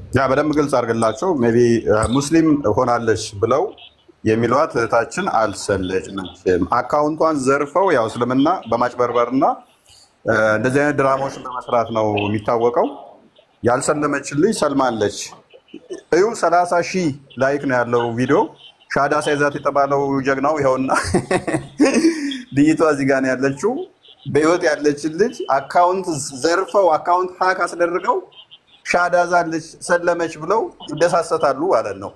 ያ በደንብ ግልጽ አድርግላቸው ሜቢ ሙስሊም ሆናለች ብለው የሚሏት እህታችን አልሰለችም። አካውንቷን ዘርፈው ያው እስልምና በማጭበርበርና እንደዚህ አይነት ድራማዎችን በመስራት ነው የሚታወቀው። ያልሰለመች ልጅ ሰልማለች። እዩ 30,000 ላይክ ነው ያለው ቪዲዮ። ሻዳ ሳይዛት የተባለው ጀግናው ይኸውና ልጅቷ እዚህ ጋር ነው ያለችው። በህይወት ያለች ልጅ አካውንት ዘርፈው አካውንት ሃክ አስደርገው ሻዳ ዛለች ሰለመች ብለው ይደሳሰታሉ ማለት ነው።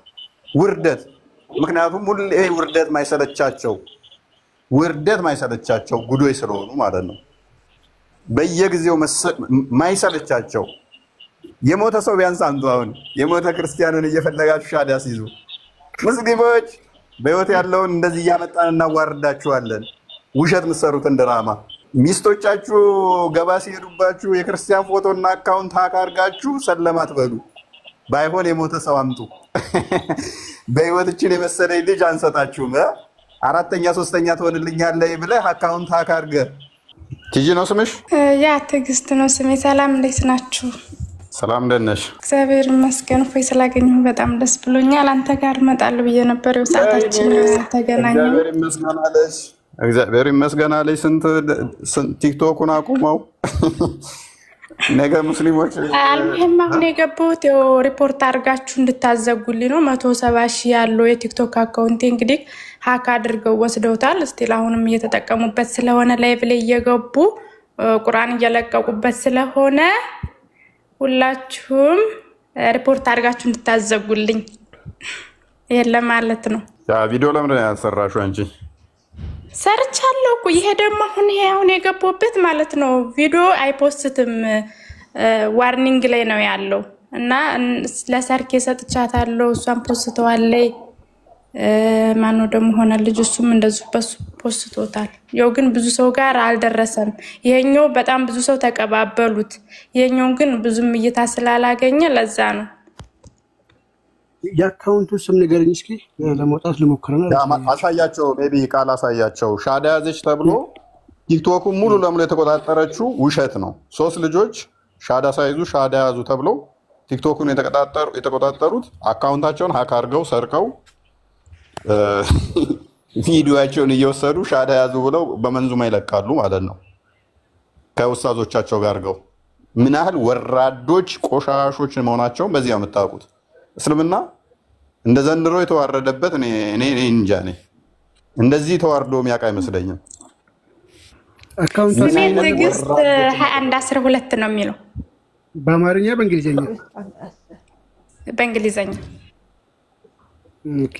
ውርደት። ምክንያቱም ሁሌ ውርደት ማይሰለቻቸው ጉዶይ ስለሆኑ ማለት ነው። በየጊዜው ማይሰለቻቸው የሞተ ሰው ቢያንስ አንዱ አሁን የሞተ ክርስቲያንን እየፈለጋችሁ ሻዳ ሲይዙ ሙስሊሞች በህይወት ያለውን እንደዚህ እያመጣን እናዋርዳችኋለን። ውሸት ምሰሩትን ድራማ ሚስቶቻችሁ ገባ ሲሄዱባችሁ የክርስቲያን ፎቶና አካውንት ሃክ አድርጋችሁ ሰለማት በሉ። ባይሆን የሞተ ሰው አምጡ። በህይወትችን የመሰለኝ ልጅ አንሰጣችሁም። አራተኛ ሶስተኛ ትሆንልኛለህ ብለህ አካውንት ሃክ አድርገህ ቲጂ ነው ስምሽ? ያ ትዕግስት ነው ስሜ። ሰላም እንዴት ናችሁ? ሰላም እንደት ነሽ? እግዚአብሔር ይመስገን። ፎይ ስላገኘሁ በጣም ደስ ብሎኛል። አንተ ጋር እመጣለሁ ብዬ ነበር። ሰዓታችን ተገናኘን። እግዚአብሔር ይመስገን አለኝ። ስንት ቲክቶኩን አቁመው ነገ ሙስሊሞች አልሙሂም አሁን የገባሁት ሪፖርት አድርጋችሁ እንድታዘጉልኝ ነው። 170,000 ያለው የቲክቶክ አካውንቴ እንግዲህ ሃክ አድርገው ወስደውታል። እስቲል አሁንም እየተጠቀሙበት ስለሆነ ላይቭ ላይ እየገቡ ቁርአን እየለቀቁበት ስለሆነ ሁላችሁም ሪፖርት አድርጋችሁ እንድታዘጉልኝ የለም ማለት ነው። ያ ቪዲዮ ለምን ያሰራሹ አንቺ? ሰርቻለሁ እኮ ይሄ ደግሞ አሁን የገባሁበት ማለት ነው። ቪዲዮ አይፖስትም ዋርኒንግ ላይ ነው ያለው እና ለሰርክ ሰጥቻታለሁ። እሷን ፖስተዋለይ ማነው ደግሞ ሆነ ልጅ እሱም እንደዚህ ፖስቶታል። ያው ግን ብዙ ሰው ጋር አልደረሰም። ይሄኛው በጣም ብዙ ሰው ተቀባበሉት። ይሄኛው ግን ብዙም እይታ ስላላገኘ ለዛ ነው። የአካውንቱ ስም ንገረኝ እስኪ ለማውጣት ልሞክርና አሳያቸው። ሜቢ ቃል አሳያቸው። ሻዳ ያዘች ተብሎ ቲክቶኩ ሙሉ ለሙሉ የተቆጣጠረችው ውሸት ነው። 3 ልጆች ሻዳ ሳይዙ ሻዳ ያዙ ተብለው ቲክቶኩን የተቆጣጠሩት አካውንታቸውን ሃክ አድርገው ሰርቀው ቪዲዮአቸውን እየወሰዱ ሻዳ ያዙ ብለው በመንዙማ ይለቃሉ ማለት ነው። ከኡስታዞቻቸው ጋር አድርገው ምን ያህል ወራዶች ቆሻሾች መሆናቸውን በዚህ የምታውቁት። እስልምና እንደ ዘንድሮ የተዋረደበት እኔ እንጃ ነኝ። እንደዚህ ተዋርዶ የሚያውቅ አይመስለኝም። አካውንቱ ትዕግስት 2112 ነው የሚለው በአማርኛ በእንግሊዘኛ ኦኬ።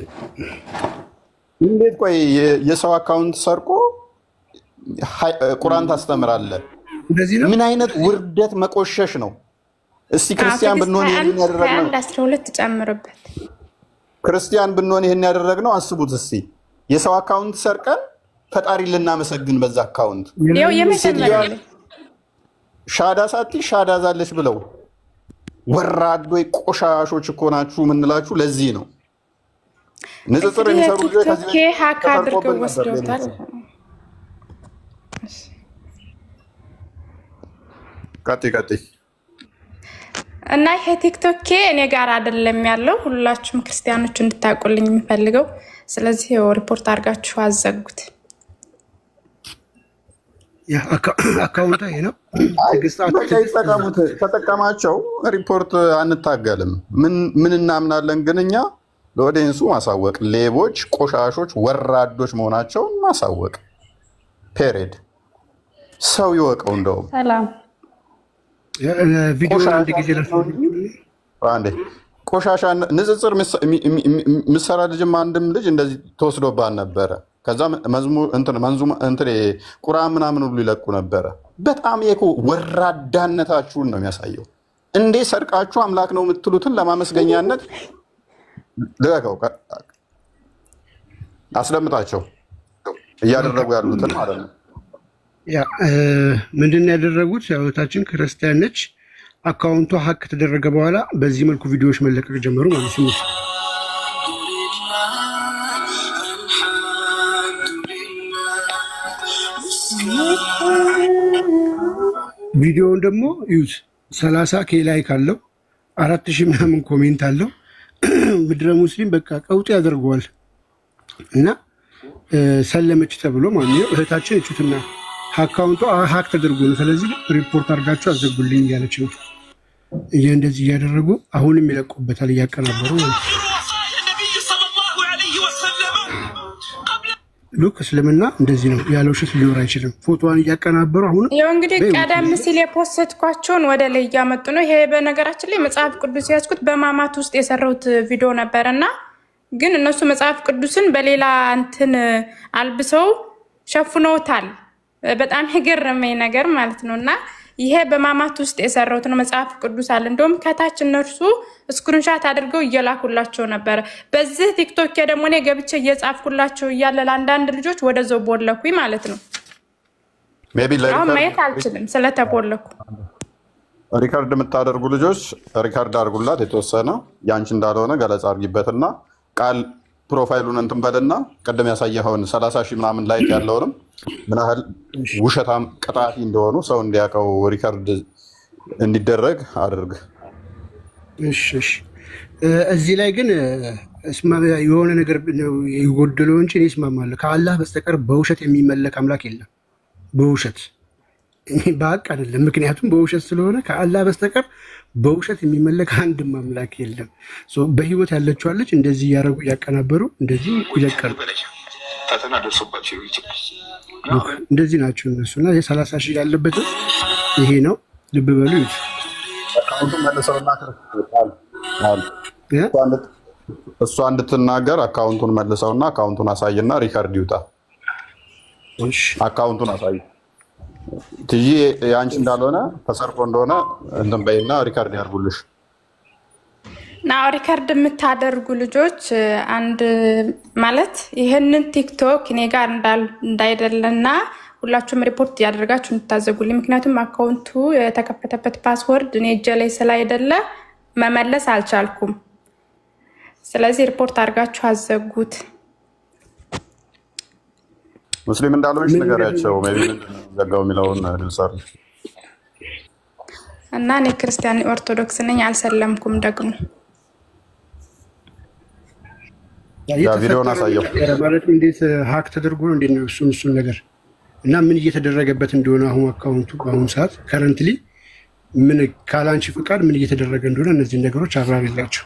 እንዴት ቆይ የሰው አካውንት ሰርቆ ቁርአን ታስተምራለህ? እንደዚህ ነው። ምን አይነት ውርደት መቆሸሽ ነው? እስቲ ክርስቲያን ብንሆን ይሄን ያደረግነው 12 ጨምርበት። ክርስቲያን ብንሆን ይሄን ያደረግነው አስቡት እስቲ። የሰው አካውንት ሰርቀን ፈጣሪ ልናመሰግን በዛ አካውንት ያው የመጀመሪያ ሻዳ ሳቲ ሻዳ ዛለች ብለው ወራዶይ ቆሻሾች እኮ ናችሁ ምንላችሁ ለዚህ ነው። ንጽጽር የሚሰሩ ልጆች ከዚህ ሃክ አድርገው ወስደውታል። ቀጥይ እና ይሄ ቲክቶክ እኔ ጋር አይደለም ያለው። ሁላችሁም ክርስቲያኖች እንድታቁልኝ የሚፈልገው ስለዚህ ሪፖርት አድርጋችሁ አዘጉት። ያ አካውንት ይሄ ነው። ተጠቀማቸው። ሪፖርት አንታገልም። ምን እናምናለን ግን እኛ ለኦዲየንሱ ማሳወቅ፣ ሌቦች፣ ቆሻሾች፣ ወራዶች መሆናቸውን ማሳወቅ። ፔሬድ ሰው ይወቀው። እንደውም ሰላም ቪዲዮ አንድ ጊዜ አንዴ ቆሻሻ ንጽጽር ምሰራ ልጅም አንድም ልጅ እንደዚህ ተወስዶባን ነበረ። ከዛ መንዙማ ቁርአን ምናምን ሁሉ ይለቁ ነበረ። በጣም ወራዳነታችሁን ነው የሚያሳየው። እንዴ ሰርቃችሁ አምላክ ነው የምትሉትን ለማመስገኛነት ልቀቀው። አስለምጣቸው እያደረጉ ያሉትን ማለት ነው። ያ ምንድን ያደረጉት? ያወታችን ክርስቲያን ነች። አካውንቷ ሃክ ተደረገ በኋላ በዚህ መልኩ ቪዲዮዎች መለቀቅ ጀመሩ ማለት ነው። ቪዲዮውን ደግሞ ዩዝ 30K ላይክ አለው 4000 ምናምን ኮሜንት አለው። ምድረ ሙስሊም በቃ ቀውጥ ያደርገዋል እና ሰለመች ተብሎ ማለት ነው። እህታችን እቹትና አካውንቷ ሀክ ተደርጎ ነው። ስለዚህ ሪፖርት አድርጋችሁ አዘጉልኝ እያለች ነው። እንደዚህ እያደረጉ አሁንም ይለቁበታል እያቀናበሩ ነው። ሉክ እስልምና እንደዚህ ነው ያለው። ውሸት ሊኖር አይችልም። ፎቶዋን እያቀናበሩ አሁን ያው እንግዲህ ቀደም ሲል የፖስትኳቸውን ወደ ላይ እያመጡ ነው። ይሄ በነገራችን ላይ መጽሐፍ ቅዱስ ያዝኩት በማማት ውስጥ የሰራሁት ቪዲዮ ነበርና ግን እነሱ መጽሐፍ ቅዱስን በሌላ እንትን አልብሰው ሸፍነውታል። በጣም የገረመኝ ነገር ማለት ነውና ይሄ በማማት ውስጥ የሰራሁት ነው። መጽሐፍ ቅዱስ አለ እንደውም ከታች እነርሱ ስክሪንሻት አድርገው እየላኩላቸው ነበር። በዚህ ቲክቶክ ደግሞ እኔ ገብቼ እየጻፍኩላቸው እያለ ለአንዳንድ ልጆች ወደዛው ቦለኩኝ ማለት ነው። አሁን ማየት አልችልም ስለተቦለኩ። ሪካርድ የምታደርጉ ልጆች ሪካርድ አድርጉላት የተወሰነ ያንቺ እንዳልሆነ ገለጻ አድርጊበትና ቃል ፕሮፋይሉን እንትን በልና ቀደም ያሳየኸውን 30,000 ምናምን ላይክ ያለውንም ምን ያህል ውሸታም ቀጣፊ እንደሆኑ ሰው እንዲያውቀው ሪካርድ እንዲደረግ አድርግ። እሺ እዚህ ላይ ግን የሆነ ነገር ይጎድለው እንጂ እኔ እስማማለሁ። ከአላህ በስተቀር በውሸት የሚመለክ አምላክ የለም። በውሸት በሀቅ አይደለም። ምክንያቱም በውሸት ስለሆነ ከአላህ በስተቀር በውሸት የሚመለክ አንድም አምላክ የለም። በህይወት ያለችዋለች እንደዚህ ያረጉ ያቀናበሩ እንደዚህ ይለቀሉ። ፈተና ደርሶባቸው ይችላል። እንደዚህ ናቸው እነሱና የ30,000 ያለበት ይሄ ነው። ልብ በሉ ይት አካውንቱን መልሰውና እሷ እንድትናገር አካውንቱን መልሰውና አካውንቱን አሳይና ሪካርድ ይውጣ። እሺ አካውንቱን አሳይ ትጂ ያንቺ እንዳልሆነ ተሰርቆ እንደሆነ እንትን በይና ሪካርድ ያርጉልሽ። ናው ሪካርድ የምታደርጉ ልጆች አንድ ማለት ይሄንን ቲክቶክ እኔ ጋር እንዳይደለና ሁላችሁም ሪፖርት ያደርጋችሁ እንድታዘጉልኝ። ምክንያቱም አካውንቱ የተከፈተበት ፓስወርድ እኔ እጄ ላይ ስላይደለ መመለስ አልቻልኩም። ስለዚህ ሪፖርት አድርጋችሁ አዘጉት። ሙስሊም እንዳልሆንሽ ነገራቸው ሜቢ ዘጋው የሚለውን ልልሰር እና እኔ ክርስቲያን ኦርቶዶክስ ነኝ አልሰለምኩም ደግሞ ያ ቪዲዮውን አሳየው ማለት እንዴት ሀክ ተደርጎ ነው እንዴት ነው እሱን ነገር እና ምን እየተደረገበት እንደሆነ አሁን አካውንቱ በአሁኑ ሰዓት ከረንትሊ ምን ካላንቺ ፍቃድ ምን እየተደረገ እንደሆነ እነዚህ ነገሮች አብራሪላችሁ።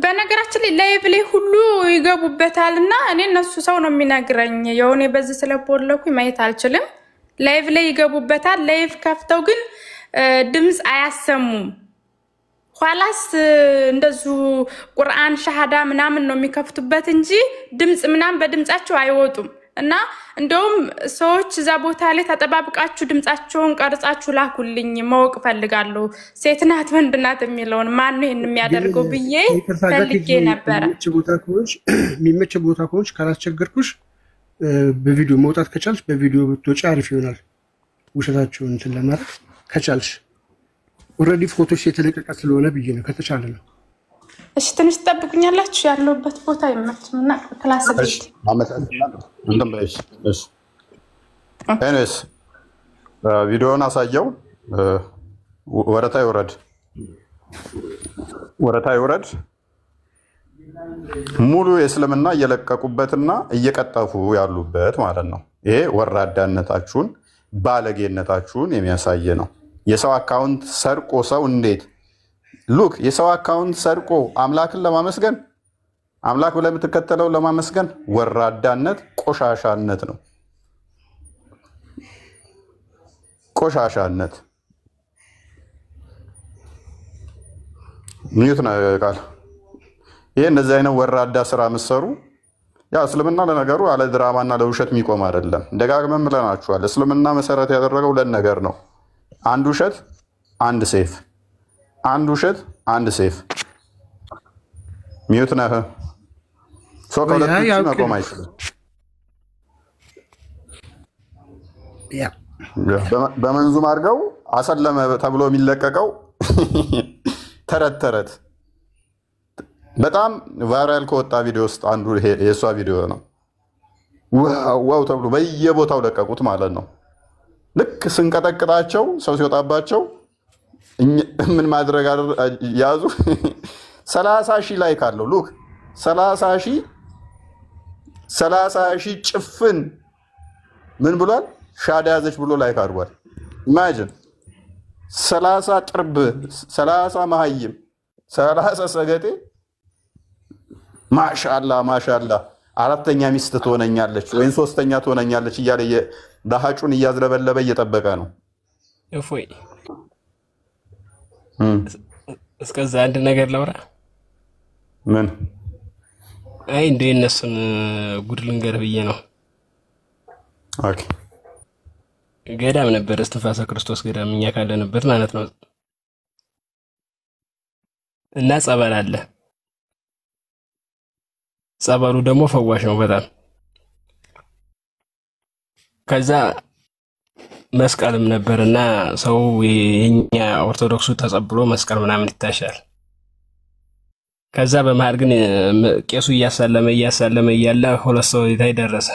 በነገራችን ላይ ላይቭ ላይ ሁሉ ይገቡበታልና እኔ እነሱ ሰው ነው የሚነግረኝ። የሆነ በዚህ ስለፖለኩ ማየት አልችልም። ላይቭ ላይ ይገቡበታል። ላይቭ ከፍተው ግን ድምጽ አያሰሙም። ኋላስ እንደዙ ቁርአን ሻሃዳ ምናምን ነው የሚከፍቱበት እንጂ ድምጽ ምናምን በድምጻቸው አይወጡም። እና እንደውም ሰዎች እዛ ቦታ ላይ ተጠባብቃችሁ ድምጻቸውን ቀርጻችሁ ላኩልኝ ማወቅ ፈልጋለሁ። ሴት ናት ወንድ ናት የሚለውን ማን ነው የሚያደርገው ብዬ ፈልጌ ነበር። የሚመች ቦታ ከሆንሽ ካላስቸገርኩሽ በቪዲዮ መውጣት ከቻልሽ በቪዲዮ ብትወጪ አሪፍ ይሆናል። ውሸታቸውን እንትን ለማድረግ ከቻልሽ ኦልሬዲ ፎቶሽ የተለቀቀ ስለሆነ ብዬ ነው ከተቻለ ነው። እሺ ትንሽ ተጠብቁኛላችሁ ያለውበት ቦታ ይመችምና ክላስ ቤት እንደም በይሽ። እሺ ኤንስ ቪዲዮውን አሳየው። ወረታ ይውረድ ሙሉ የእስልምና እየለቀቁበትና እየቀጠፉ ያሉበት ማለት ነው። ይሄ ወራዳነታችሁን ባለጌነታችሁን የሚያሳይ ነው። የሰው አካውንት ሰርቆ ሰው እንዴት ሉክ የሰው አካውንት ሰርቆ አምላክን ለማመስገን አምላክ ብለህ የምትከተለው ለማመስገን ወራዳነት ቆሻሻነት ነው። ቆሻሻነት ምንት ነው ቃል ይሄ እንደዚህ አይነት ወራዳ ስራ መስሩ። ያ እስልምና ለነገሩ አለ ድራማና ለውሸት የሚቆም አይደለም። ደጋግመን ብለናችኋል። እስልምና መሰረት ያደረገው ለነገር ነው። አንድ ውሸት አንድ ሴፍ፣ አንድ ውሸት አንድ ሴፍ። ሚዩት ነህ ሰው ከሁለቱ መቆም አይችልም። በመንዙም አድርገው አሰለመ ተብሎ የሚለቀቀው ተረት በጣም ቫይራል ከወጣ ቪዲዮ ውስጥ አንዱ የእሷ ቪዲዮ ነው። ዋው ተብሎ በየቦታው ለቀቁት ማለት ነው። ልክ ስንቀጠቅጣቸው ሰው ሲወጣባቸው ምን ማድረግ ያዙ 30,000 ላይክ አለው ሉክ 30,000 ጭፍን ምን ብሏል ሻዳ ያዘች ብሎ ላይክ አድርጓል ኢማጂን 30 ጥርብ 30 መሃይም 30 ሰገጤ ማሻአላ አራተኛ ሚስት ትሆነኛለች ወይ ሶስተኛ ትሆነኛለች እያለ ዳሃጩን እያዝለበለበ እየጠበቀ ነው እፎይ እስከዛ አንድ ነገር ላውራ ምን አይ እንደ እነሱን ጉድ ልንገር ብዬ ነው ኦኬ ገዳም ነበር እስትንፋሰ ክርስቶስ ገዳም እኛ ካለንበት ማለት ነው እና ጸበል አለ ጸበሉ ደግሞ ፈዋሽ ነው በጣም ከዛ መስቀልም ነበርና ሰው የኛ ኦርቶዶክሱ ተጸብሎ መስቀል ምናምን ይታሻል ከዛ በመሃል ግን ቄሱ እያሳለመ እያለ ሁለት ሰው ደረሰ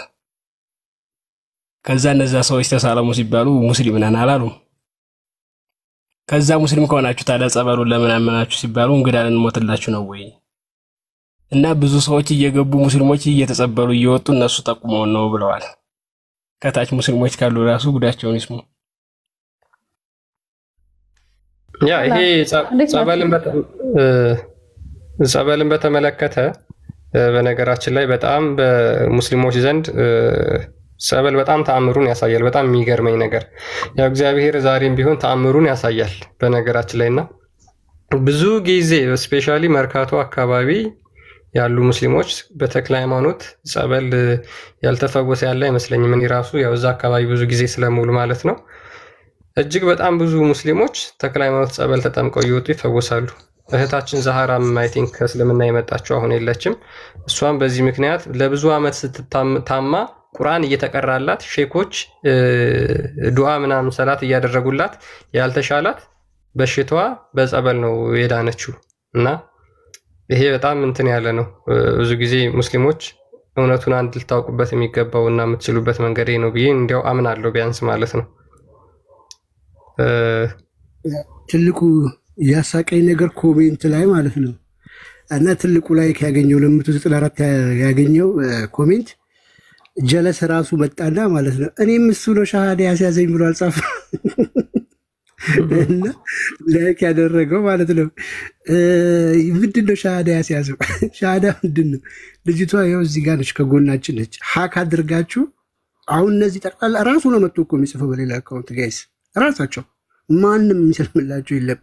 ከዛ እነዛ ሰዎች ተሳለሙ ሲባሉ ሙስሊም ነን አላሉ ከዛ ሙስሊም ከሆናችሁ ታዲያ ጸበሉን ለምን አመናችሁ ሲባሉ እንግዳን ሞትላችሁ ነው ወይ እና ብዙ ሰዎች እየገቡ ሙስሊሞች እየተጸበሉ እየወጡ እነሱ ተቆመው ነው ብለዋል ከታች ሙስሊሞች ካሉ ራሱ ጉዳቸውን ይስሙ ያ ይሄ ጸበልን በተመለከተ በነገራችን ላይ በጣም በሙስሊሞች ዘንድ ጸበል በጣም ተአምሩን ያሳያል በጣም የሚገርመኝ ነገር ያው እግዚአብሔር ዛሬም ቢሆን ተአምሩን ያሳያል በነገራችን ላይና ብዙ ጊዜ ስፔሻሊ መርካቶ አካባቢ ያሉ ሙስሊሞች በተክለ ሃይማኖት ጸበል ያልተፈወሰ ያለ አይመስለኝም እኔ ራሱ ያው እዛ አካባቢ ብዙ ጊዜ ስለሙሉ ማለት ነው እጅግ በጣም ብዙ ሙስሊሞች ተክለ ሃይማኖት ጸበል ተጠምቀው ይወጡ ይፈወሳሉ እህታችን ዛሃራም አይ ቲንክ ከእስልምና የመጣችው አሁን የለችም እሷም በዚህ ምክንያት ለብዙ አመት ስትታማ ቁርአን እየተቀራላት ሼኮች ዱዓ ምናምን ሰላት እያደረጉላት ያልተሻላት በሽታዋ በጸበል ነው የዳነችው እና ይሄ በጣም እንትን ያለ ነው ብዙ ጊዜ ሙስሊሞች እውነቱን አንድ ልታውቁበት የሚገባውና የምትችሉበት መንገድ ነው ብዬ እንዲያው አምናለሁ ቢያንስ ማለት ነው ትልቁ ያሳቀኝ ነገር ኮሜንት ላይ ማለት ነው እና ትልቁ ላይክ ያገኘው 294 ያገኘው ኮሜንት ጀለስ ራሱ መጣና ማለት ነው እኔም እሱ ነው ሻሃዳ ያስያዘኝ ብሎ አልጻፈ እና ላይክ ያደረገው ማለት ነው ምንድነው ሻሃዳ ያስያዘው ሻሃዳ ምንድነው ልጅቷ ይኸው እዚህ ጋር ነች ከጎናችን ነች ሀክ አድርጋችሁ አሁን እነዚህ ጠቅላላ ራሱ ነው መጥቶ እኮ የሚጽፈው በሌላ አካውንት ጋይስ ራሳቸው ማንንም የሚሰልምላቸው የለም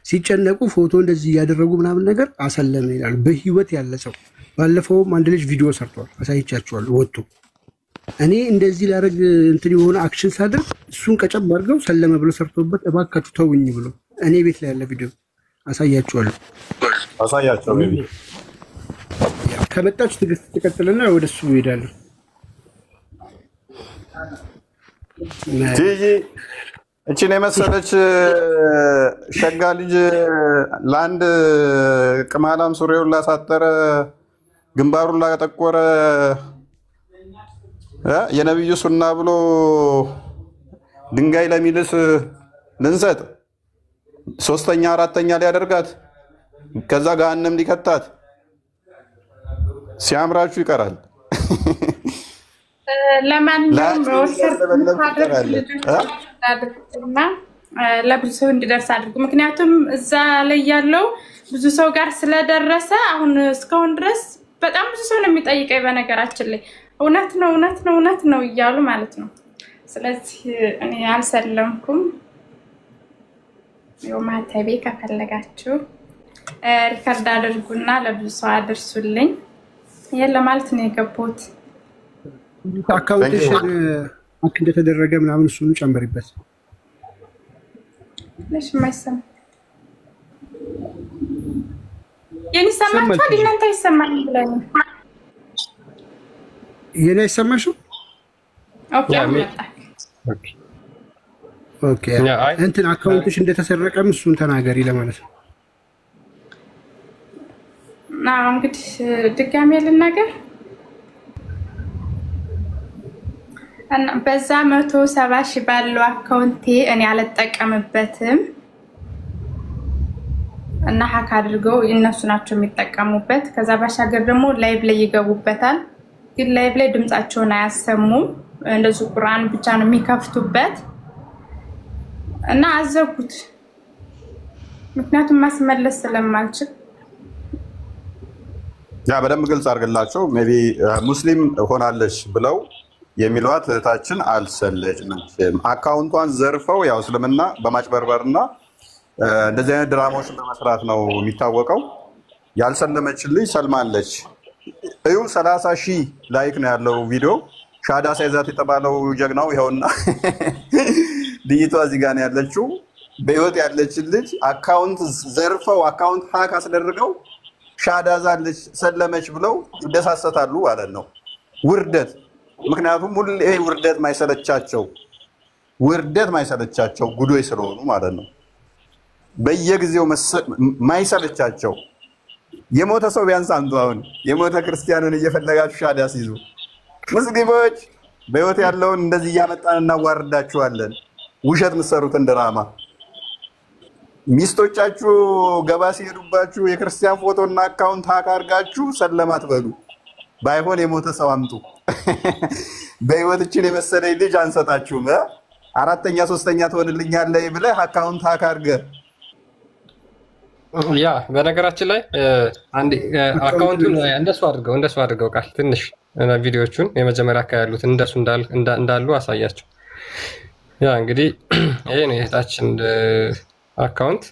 ሲጨነቁ ፎቶ እንደዚህ ያደረጉ ምናምን ነገር አሰለመ ይላል በህይወት ያለ ሰው ባለፈውም አንድ ልጅ ቪዲዮ ሰርቷል አሳይቻችኋለሁ ወጥቶ እኔ እንደዚህ ላረግ እንትን የሆነ አክሽን ሳደርግ እሱን ቀጨብ አድርገው ሰለመ ብሎ ሰርቶበት እባካችሁ ተውኝ ብሎ እኔ ቤት ላይ ያለ ቪዲዮ አሳያችኋለሁ ቤቢ ከመጣች ትግስት ተቀጥልና ወደሱ ይሄዳለሁ ቲጂ እቺን የመሰለች ሸጋ ልጅ ለአንድ ቅማላም ሱሪውን ላሳጠረ ግንባሩን ላጠቆረ የነብዩ ሱና ብሎ ድንጋይ ለሚልስ ልንሰጥ ሶስተኛ አራተኛ ሊያደርጋት ከዛ ገሃነም ሊከታት ሲያምራችሁ ይቀራል ለማንኛውም ለብዙ ሰው እንዲደርስ አድርጉ ምክንያቱም እዛ ላይ ያለው ብዙ ሰው ጋር ስለደረሰ አሁን እስካሁን ድረስ በጣም ብዙ ሰው ነው የሚጠይቀኝ በነገራችን ላይ እውነት ነው እያሉ ማለት ነው ስለዚህ እኔ አልሰለምኩም ማተቤ ከፈለጋችሁ ሪከርድ አድርጉና ለብዙ ሰው አድርሱልኝ ይሄን ለማለት ነው የገቡት አካውንትሽ አክ እንደተደረገ ምናምን እሱን ጨምሪበት ለሽ ማይሰማ የኔ ሰማችሁ እናንተ ይሰማኝ ብለኝ የኔ አይሰማሽም ኦኬ እንትን አካውንትሽ እንደተሰረቀም እሱን ተናገሪ ለማለት ነው እንግዲህ ድጋሜ ልናገር እና በዛ 170,000 ባለው አካውንቴ እኔ አልጠቀምበትም እና ሀክ አድርገው እነሱ ናቸው የሚጠቀሙበት። ከዛ ባሻገር ደግሞ ላይቭ ላይ ይገቡበታል። ግን ላይቭ ላይ ድምጻቸውን አያሰሙም። እንደዚህ ቁርአን ብቻ ነው የሚከፍቱበት እና አዘጉት። ምክንያቱም ማስመለስ ስለማልችል ያ በደንብ ግልጽ አድርግላቸው። ሜቢ ሙስሊም ሆናለች ብለው የሚሏት እህታችን አልሰለችም። አካውንቷን ዘርፈው ያው እስልምና በማጭበርበርና እንደዚህ አይነት ድራማዎችን በመስራት ነው የሚታወቀው። ያልሰለመች ልጅ ሰልማለች። እዩ 30,000 ላይክ ነው ያለው ቪዲዮ። ሻዳ ሳይዛት የተባለው ጀግናው ይኸውና ልጅቷ እዚህ ጋር ነው ያለችው። በህይወት ያለች ልጅ አካውንት ዘርፈው አካውንት ሀክ አስደርገው ሻዳ ዛለች ሰለመች ብለው ይደሳሰታሉ ማለት ነው። ውርደት። ምክንያቱም ሁሌ ውርደት ማይሰለቻቸው ጉዶይ ስለሆኑ ማለት ነው። በየጊዜው ማይሰለቻቸው የሞተ ሰው ቢያንስ አንዱ አሁን የሞተ ክርስቲያንን እየፈለጋችሁ ሻዳ ሲይዙ ሙስሊሞች በህይወት ያለውን እንደዚህ እያመጣን እናዋርዳችኋለን። ውሸት ምሰሩትን ድራማ ሚስቶቻችሁ ገባ ሲሄዱባችሁ የክርስቲያን ፎቶና አካውንት ሀክ አድርጋችሁ ሰለማት በሉ። ባይሆን የሞተ ሰው አምጡ። በህይወትችን የመሰለኝ ልጅ አንሰጣችሁም። አራተኛ ሶስተኛ ትሆንልኛለህ ብለህ አካውንት ሀክ አድርገህ ያ በነገራችን ላይ አንዴ አካውንቱን እንደሱ አድርገው ቃል ትንሽ ቪዲዮቹን የመጀመሪያ አካባቢ ያሉት እንደሱ እንዳሉ አሳያቸው። ያ እንግዲህ ይሄ ነው የእህታችን አካውንት።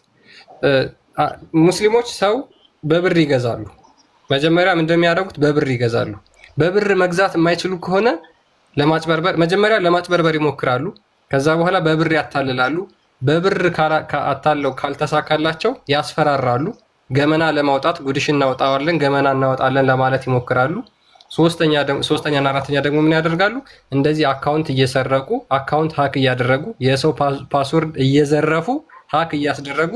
ሙስሊሞች ሰው በብር ይገዛሉ። መጀመሪያ ምን እንደሚያደርጉት በብር ይገዛሉ። በብር መግዛት የማይችሉ ከሆነ መጀመሪያ ለማጭበርበር ይሞክራሉ። ከዛ በኋላ በብር ያታልላሉ። በብር አታለው ካልተሳካላቸው ያስፈራራሉ። ገመና ለማውጣት ጉድሽ እናወጣዋለን ገመና እናወጣለን ለማለት ይሞክራሉ። ሶስተኛና አራተኛ ደግሞ ምን ያደርጋሉ? እንደዚህ አካውንት እየሰረቁ አካውንት ሀክ እያደረጉ የሰው ፓስወርድ እየዘረፉ ሀክ እያስደረጉ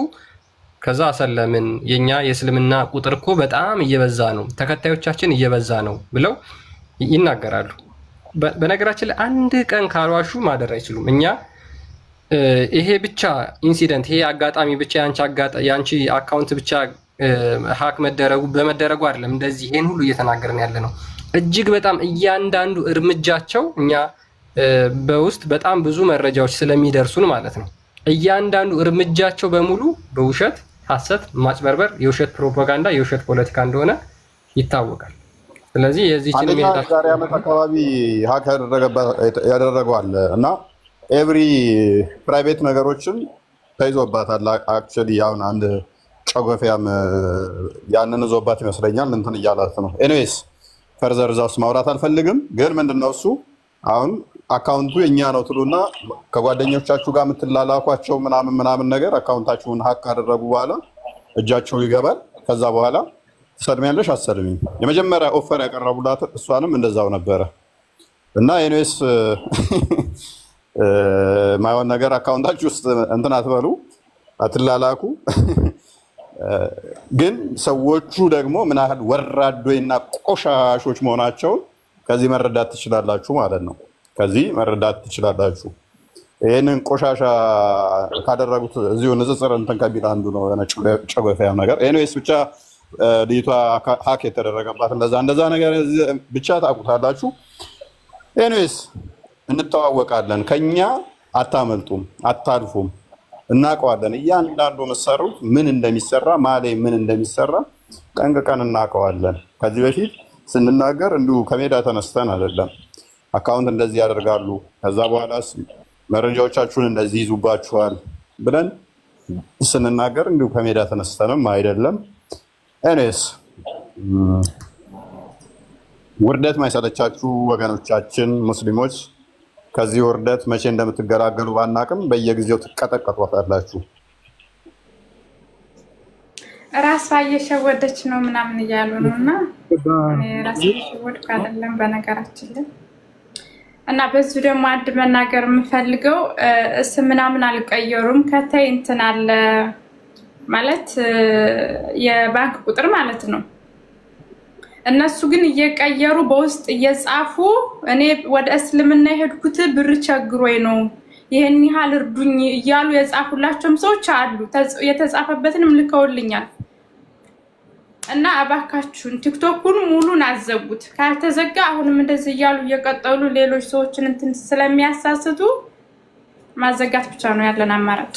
ከዛ ሰለምን የኛ የእስልምና ቁጥር እኮ በጣም እየበዛ ነው፣ ተከታዮቻችን እየበዛ ነው ብለው ይናገራሉ። በነገራችን ላይ አንድ ቀን ካልዋሹ ማደር አይችሉም። እኛ ይሄ ብቻ ኢንሲደንት ይሄ አጋጣሚ ብቻ ያንቺ አካውንት ብቻ ሀክ በመደረጉ አይደለም እንደዚህ ይሄን ሁሉ እየተናገርን ያለ ነው። እጅግ በጣም እያንዳንዱ እርምጃቸው እኛ በውስጥ በጣም ብዙ መረጃዎች ስለሚደርሱን ማለት ነው። እያንዳንዱ እርምጃቸው በሙሉ በውሸት ሐሰት፣ ማጭበርበር፣ የውሸት ፕሮፓጋንዳ፣ የውሸት ፖለቲካ እንደሆነ ይታወቃል። ስለዚህ የዚህችን ዛሬ ዓመት አካባቢ ሀክ ያደረገዋል እና ኤቭሪ ፕራይቬት ነገሮችን ተይዞባታል። አክቹሊ አሁን አንድ ጨጎፊያም ያንን ዞባት ይመስለኛል እንትን እያላት ነው። ኤኒዌይስ ፈርዘር እዛ ውስጥ ማውራት አልፈልግም። ግን ምንድነው እሱ አሁን አካውንቱ የኛ ነው ትሉና ከጓደኞቻችሁ ጋር የምትላላኳቸው ምናምን ነገር አካውንታችሁን ሀክ ካደረጉ በኋላ እጃቸው ይገባል። ከዛ በኋላ ትሰልሚያለሽ አትሰልሚም። የመጀመሪያ ኦፈር ያቀረቡላት እሷንም እንደዛው ነበረ እና ኤኒዌይስ ማይሆን ነገር አካውንታችሁ ውስጥ እንትን አትበሉ፣ አትላላኩ። ግን ሰዎቹ ደግሞ ምን ያህል ወራዶይና ቆሻሾች መሆናቸውን ከዚህ መረዳት ትችላላችሁ ማለት ነው። ከዚህ መረዳት ትችላላችሁ። ይሄንን ቆሻሻ ካደረጉት እዚሁ ንጽጽር እንትን ከቢል አንዱ ነው ጨጎፊያ ነገር። ኤኒዌይስ ብቻ ልጅቷ ሀክ የተደረገባት እንደዛ ነገር ብቻ ታውቁታላችሁ። ኤኒዌይስ እንተዋወቃለን። ከኛ አታመልጡም፣ አታልፉም። እናውቀዋለን። እያንዳንዱ መሰሩት ምን እንደሚሰራ ማለይ ምን እንደሚሰራ ጠንቅቀን እናውቀዋለን። ከዚህ በፊት ስንናገር እንዲሁ ከሜዳ ተነስተን አይደለም። አካውንት እንደዚህ ያደርጋሉ፣ ከዛ በኋላስ መረጃዎቻችሁን እንደዚህ ይዙባችኋል ብለን ስንናገር እንዲሁ ከሜዳ ተነስተንም አይደለም። ኤኒዌይስ ውርደት ማይሰለቻችሁ ወገኖቻችን ሙስሊሞች ከዚህ ውርደት መቼ እንደምትገላገሉ ባናቅም በየጊዜው ትቀጠቀጧታላችሁ። ራሷ እየሸወደች ነው ምናምን እያሉ ነውና ራሷ እየሸወደች አይደለም በነገራችን ላይ። እና በዚህ ደግሞ አንድ መናገር የምፈልገው እስም ምናምን አልቀየሩም። ከታይ እንትን አለ ማለት የባንክ ቁጥር ማለት ነው። እነሱ ግን እየቀየሩ በውስጥ እየጻፉ እኔ ወደ እስልምና የሄድኩት ብር ቸግሮኝ ነው ይሄን ያህል እርዱኝ እያሉ የጻፉላቸውም ሰዎች አሉ። የተጻፈበትንም ልከውልኛል። እና አባካችሁን ቲክቶኩን ሙሉን አዘጉት። ካልተዘጋ አሁንም እንደዚህ እያሉ እየቀጠሉ ሌሎች ሰዎችን እንትን ስለሚያሳስቱ ማዘጋት ብቻ ነው ያለን አማራጭ።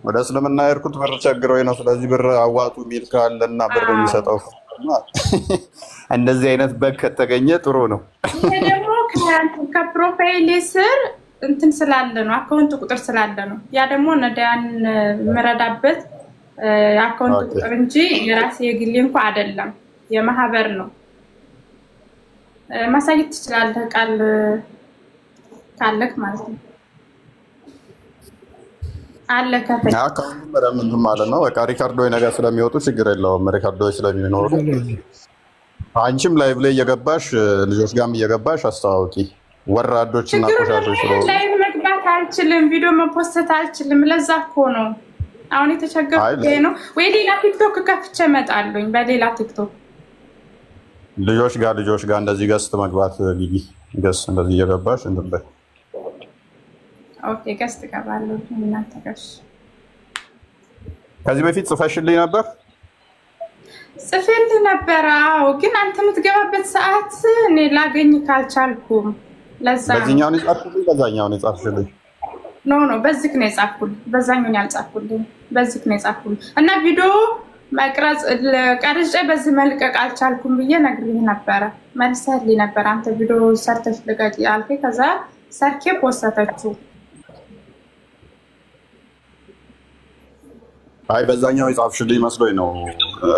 ወደ እስልምና የርኩት ብር ቸግረው ነው። ስለዚህ ብር አዋጡ ሚል ካለና ብር የሚሰጠው እንደዚህ አይነት በግ ከተገኘ ጥሩ ነው። ይሄ ደግሞ ከፕሮፋይል ስር እንትን ስላለ ነው፣ አካውንት ቁጥር ስላለ ነው። ያ ደግሞ ነዳያን መረዳበት አካውንት ቁጥር እንጂ የራሴ የግሌ እንኳን አይደለም፣ የማህበር ነው። ማሳየት ትችላለህ ቃል ካለክ ማለት ነው። አለ ከፈ አካውንት በደምብ እንትን ማለት ነው። በቃ ሪካርዶች ነገር ስለሚወጡ ችግር የለውም። ሪካርዶች ስለሚኖሩ አንቺም ላይቭ ላይ እየገባሽ ልጆች ጋርም እየገባሽ አስተዋውቂ። ወራዶችና ቆሻሾች ስለሆኑ ላይቭ መግባት አልችልም፣ ቪዲዮ መፖስት አልችልም። ለዛ እኮ ነው አሁን የተቸገርኩት ነው። ወይ ሌላ ቲክቶክ ከፍቼ እመጣለሁኝ። በሌላ ቲክቶክ ልጆች ጋር እንደዚህ ገስት መግባት ቢቢ ገስት እንደዚህ እየገባሽ እንትን በይ። ኦኬ ገስት ገባለሁ። እናንተ ጋር ከዚህ በፊት ጽፈሽልኝ ነበር? ጽፌልኝ ነበር። አዎ፣ ግን አንተ የምትገባበት ሰዓት እኔ ላገኝ ካልቻልኩም ለዛ በዚህኛው ነው የጻፍኩልኝ። በዛኛው ነው የጻፍሽልኝ? ኖ በዚህ ነው የጻፍኩልኝ። በዛኛው ነው ያልጻፍኩልኝ። በዚህ ነው የጻፍኩልኝ እና ቪዲዮ መቅረጽ ቀርጬ በዚህ መልቀቅ አልቻልኩም ብዬ ነግሬህ ነበረ። መልሰህልኝ ነበር። አንተ ቪዲዮ ሰርተሽ ልቀቂ አልከኝ። ከዛ ሰርኬ ፖስተችው። አይ በዛኛው የጻፍሽልኝ መስሎኝ ነው።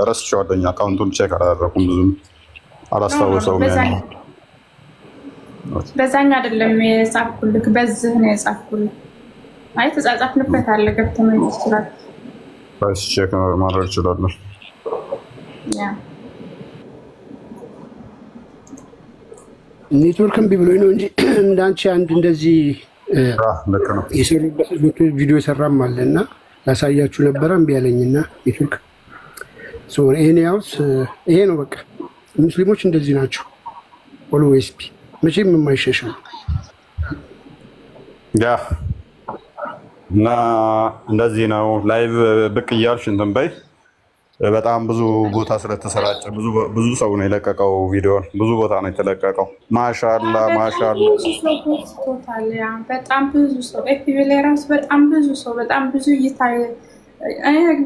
ረስቼዋለሁ። አካውንቱን ቼክ አላደረኩም፣ ብዙም አላስታውሰውም። በዛኛው አይደለም የጻፍኩልህ፣ በዚህ ነው የጻፍኩልህ። አይ ተጻጻፍንበት አለ። ገብተህ ማየት ትችላለህ። እሺ ቼክ ማድረግ እችላለሁ። ያ ኔትወርክ እምቢ ብሎኝ ነው እንጂ እንዳንቺ አንድ እንደዚህ ልክ ነው የሰሩበት ቪዲዮ የሰራም አለ እና ላሳያችሁ ነበረ እምቢ ያለኝና ኔትወርክ ይሄ ነው በቃ። ሙስሊሞች እንደዚህ ናቸው። ኦልዌይስ መቼም የማይሸሻል። ያ እና እንደዚህ ነው። ላይቭ ብቅ እያልሽ እንትን በይ። በጣም ብዙ ቦታ ስለተሰራጨ ብዙ ሰው ነው የለቀቀው ቪዲዮን። ብዙ ቦታ ነው የተለቀቀው። ማሻአላ በጣም ብዙ ሰው ኤፒቪ ላይ ራሱ በጣም ብዙ እይታ።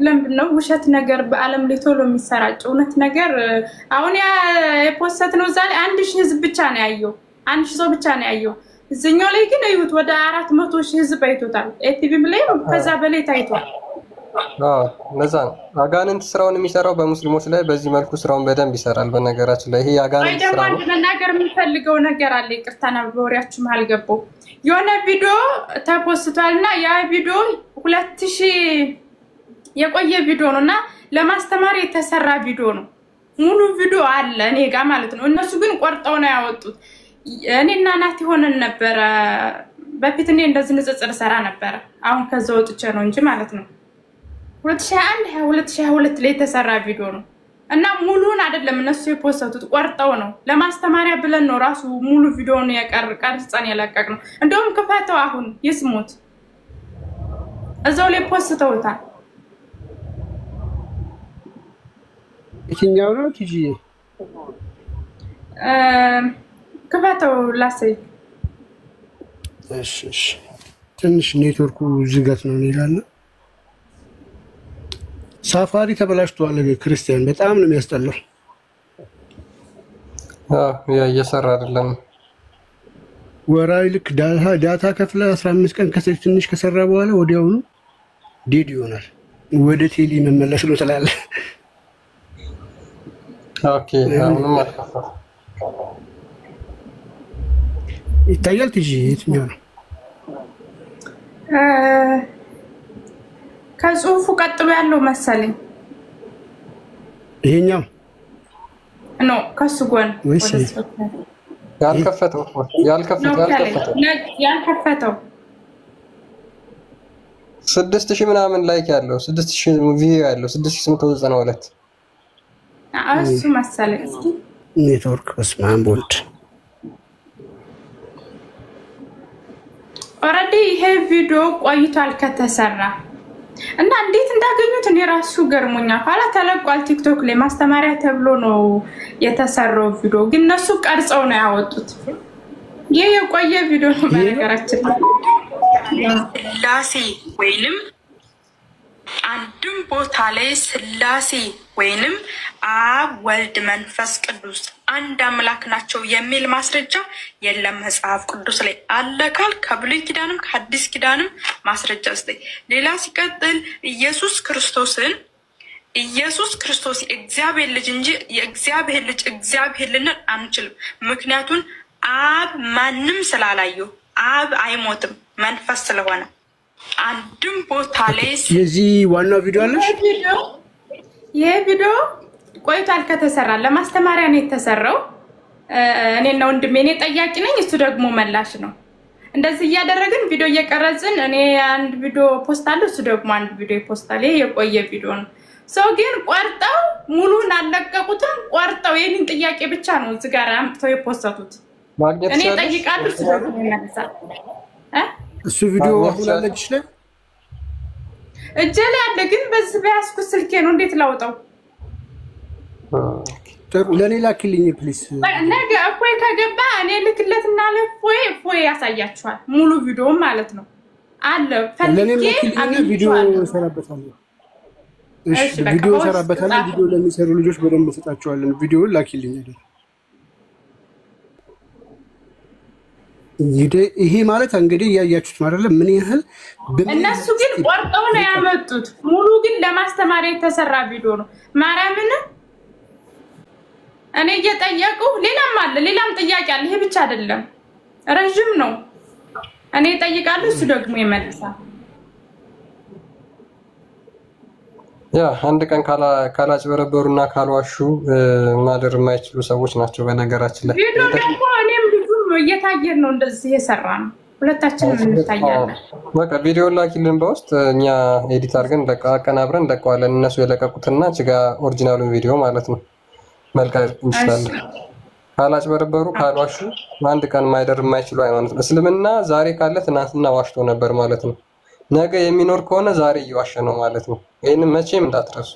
ለምንድን ነው ውሸት ነገር በአለም ላይ ቶሎ የሚሰራጨው? እውነት ነገር አሁን የፖስት ነው። ዛሬ 1000 ህዝብ ብቻ ነው ያየው። 1000 ሰው ብቻ ነው ያየው። እዚህኛው ላይ ግን እዩት፣ ወደ 400,000 ህዝብ አይቶታል። ኤፒቪ ላይ ከዛ በላይ ታይቷል። ለዛ ነው አጋንንት ስራውን የሚሰራው በሙስሊሞች ላይ በዚህ መልኩ ስራውን በደንብ ይሰራል። በነገራችን ላይ ይሄ አጋንንት ስራ ነው። መናገር የምፈልገው ነገር አለ። ይቅርታና በወሬያችሁ መሀል ገባሁ። የሆነ ቪዲዮ ተፖስቷልና ያ ቪዲዮ 2000 የቆየ ቪዲዮ ነውና ለማስተማር የተሰራ ቪዲዮ ነው። ሙሉ ቪዲዮ አለ እኔ ጋር ማለት ነው። እነሱ ግን ቆርጠው ነው ያወጡት። እኔና ናቲ ሆነን ነበር በፊት። እኔ እንደዚህ ንጽጽር ሰራ ነበር። አሁን ከዛ ወጥቼ ነው እንጂ ማለት ነው። 2022 ላይ የተሰራ ቪዲዮ ነው እና ሙሉን አይደለም እነሱ የፖስቱት፣ ቆርጠው ነው። ለማስተማሪያ ብለን ነው ራሱ ሙሉ ቪዲዮውን ቀርጸን የለቀቅነው። እንደውም ክፈተው አሁን ይስሙት። እዛው ላይ ፖስተውታል። የትኛው ነው ቲጂ? ክፈተው ላሳይ። እሺ ትንሽ ኔትወርኩ ዝጋት ነው ይላል። ሳፋሪ ተበላሽቷል። ክርስቲያን በጣም ነው የሚያስጠላው። እየሰራ አይደለም። ወራይ ልክ ዳታ ከፍለ 15 ቀን ትንሽ ከሰራ በኋላ ወዲያውኑ ዴድ ይሆናል። ወደ ቴሌ መመለስ ነው ትላለህ። ኦኬ አሁንም አልከፋ ይታያል። ቲጂ የትኛው ነው? ከጽሁፉ ቀጥሎ ያለው መሰለኝ። ይሄኛው ነው ከሱ ጎን ያልከፈተው 6000 ምናምን ላይክ ያለው 6000 ቪዲዮ ያለው 6892 እሱ መሰለኝ። እስኪ ኔትወርክ በስማም ቦልድ ኦልሬዲ ይሄ ቪዲዮ ቆይቷል ከተሰራ እና እንዴት እንዳገኙት እኔ ራሱ ገርሞኛል። ኋላ ተለቋል ቲክቶክ ላይ ማስተማሪያ ተብሎ ነው የተሰራው ቪዲዮ፣ ግን እነሱ ቀርጸው ነው ያወጡት። ይሄ የቆየ ቪዲዮ ነው በነገራችን ላይ። ስላሴ ወይንም አንድም ቦታ ላይ ስላሴ ወይንም አብ ወልድ መንፈስ ቅዱስ አንድ አምላክ ናቸው የሚል ማስረጃ የለም መጽሐፍ ቅዱስ ላይ አለ ካል ከብሉይ ኪዳንም ከአዲስ ኪዳንም ማስረጃ ስጠኝ። ሌላ ሲቀጥል ኢየሱስ ክርስቶስ የእግዚአብሔር ልጅ እንጂ የእግዚአብሔር ልጅ እግዚአብሔር ልንል አንችልም። ምክንያቱም አብ ማንም ስላላየው አብ አይሞትም መንፈስ ስለሆነ አንድም ቦታ ላይ የዚህ ዋናው ቪዲዮ አለሽ? ይሄ ቪዲዮ ቆይቷል ከተሰራ ለማስተማሪያ ነው የተሰራው። እኔና ወንድሜ እኔ ጠያቂ ነኝ እሱ ደግሞ መላሽ ነው። እንደዚህ እያደረግን ቪዲዮ እየቀረጽን እኔ አንድ ቪዲዮ ፖስት አለ እሱ ደግሞ አንድ ቪዲዮ ፖስታል። ይሄ የቆየ ቪዲዮ ነው። ሰው ግን ቆርጠው ሙሉን አለቀቁትም። ቆርጠው የኔን ጥያቄ ብቻ ነው እዚህ ጋር አምጥተው የፖስተቱት። እኔ ጠይቃለሁ እሱ ደግሞ ይመልሳል። እሱ ቪዲዮ አሁን አለች ላይ እጄ ላይ አለ፣ ግን በዚህ በያዝኩት ስልኬ ነው። እንዴት ላውጣው? ጥሩ ለኔ ላኪልኝ ፕሊስ። ነገ እፎይ ከገባ እኔ ልክለትና ለእፎይ ያሳያችኋል ሙሉ ቪዲዮ ማለት ነው አለ። ፈልጌ ቪዲዮ ሰራበታለሁ። እሺ ቪዲዮ ሰራበታለሁ። ቪዲዮ ለሚሰሩ ልጆች በደንብ ሰጣቸዋለን። ቪዲዮ ላኪልኝ አይደል? ይሄ ማለት እንግዲህ ያያችሁት ማለት ምን ያህል እነሱ ግን ቆርጠው ነው ያመጡት። ሙሉ ግን ለማስተማሪያ የተሰራ ቪዲዮ ነው። ማርያምን እኔ እየጠየቁ ሌላም አለ፣ ሌላም ጥያቄ አለ። ይሄ ብቻ አይደለም፣ ረጅም ነው። እኔ እጠይቃለሁ እሱ ደግሞ ይመልሳል። ያ አንድ ቀን ካላጭበረበሩና ካልዋሹ ማደር የማይችሉ ሰዎች ናቸው። በነገራችን ላይ ቪዲዮ ደግሞ እኔም ልጁም እየታየን ነው እንደዚህ የሰራ ነው። ሁለታችንም እንታያለን። በቃ ቪዲዮ ላኪልን በውስጥ እኛ ኤዲት አድርገን አቀናብረን እንለቀዋለን። እነሱ የለቀቁትና ችጋ ኦሪጂናሉን ቪዲዮ ማለት ነው መልቀቅ እንችላለን። ካላጭበረበሩ ካልዋሹ አንድ ቀን ማይደር የማይችሉ ሃይማኖት እስልምና ዛሬ ካለ ትናንትና ዋሽቶ ነበር ማለት ነው። ነገ የሚኖር ከሆነ ዛሬ እየዋሸ ነው ማለት ነው። ይሄንን መቼም እንዳትረሱ።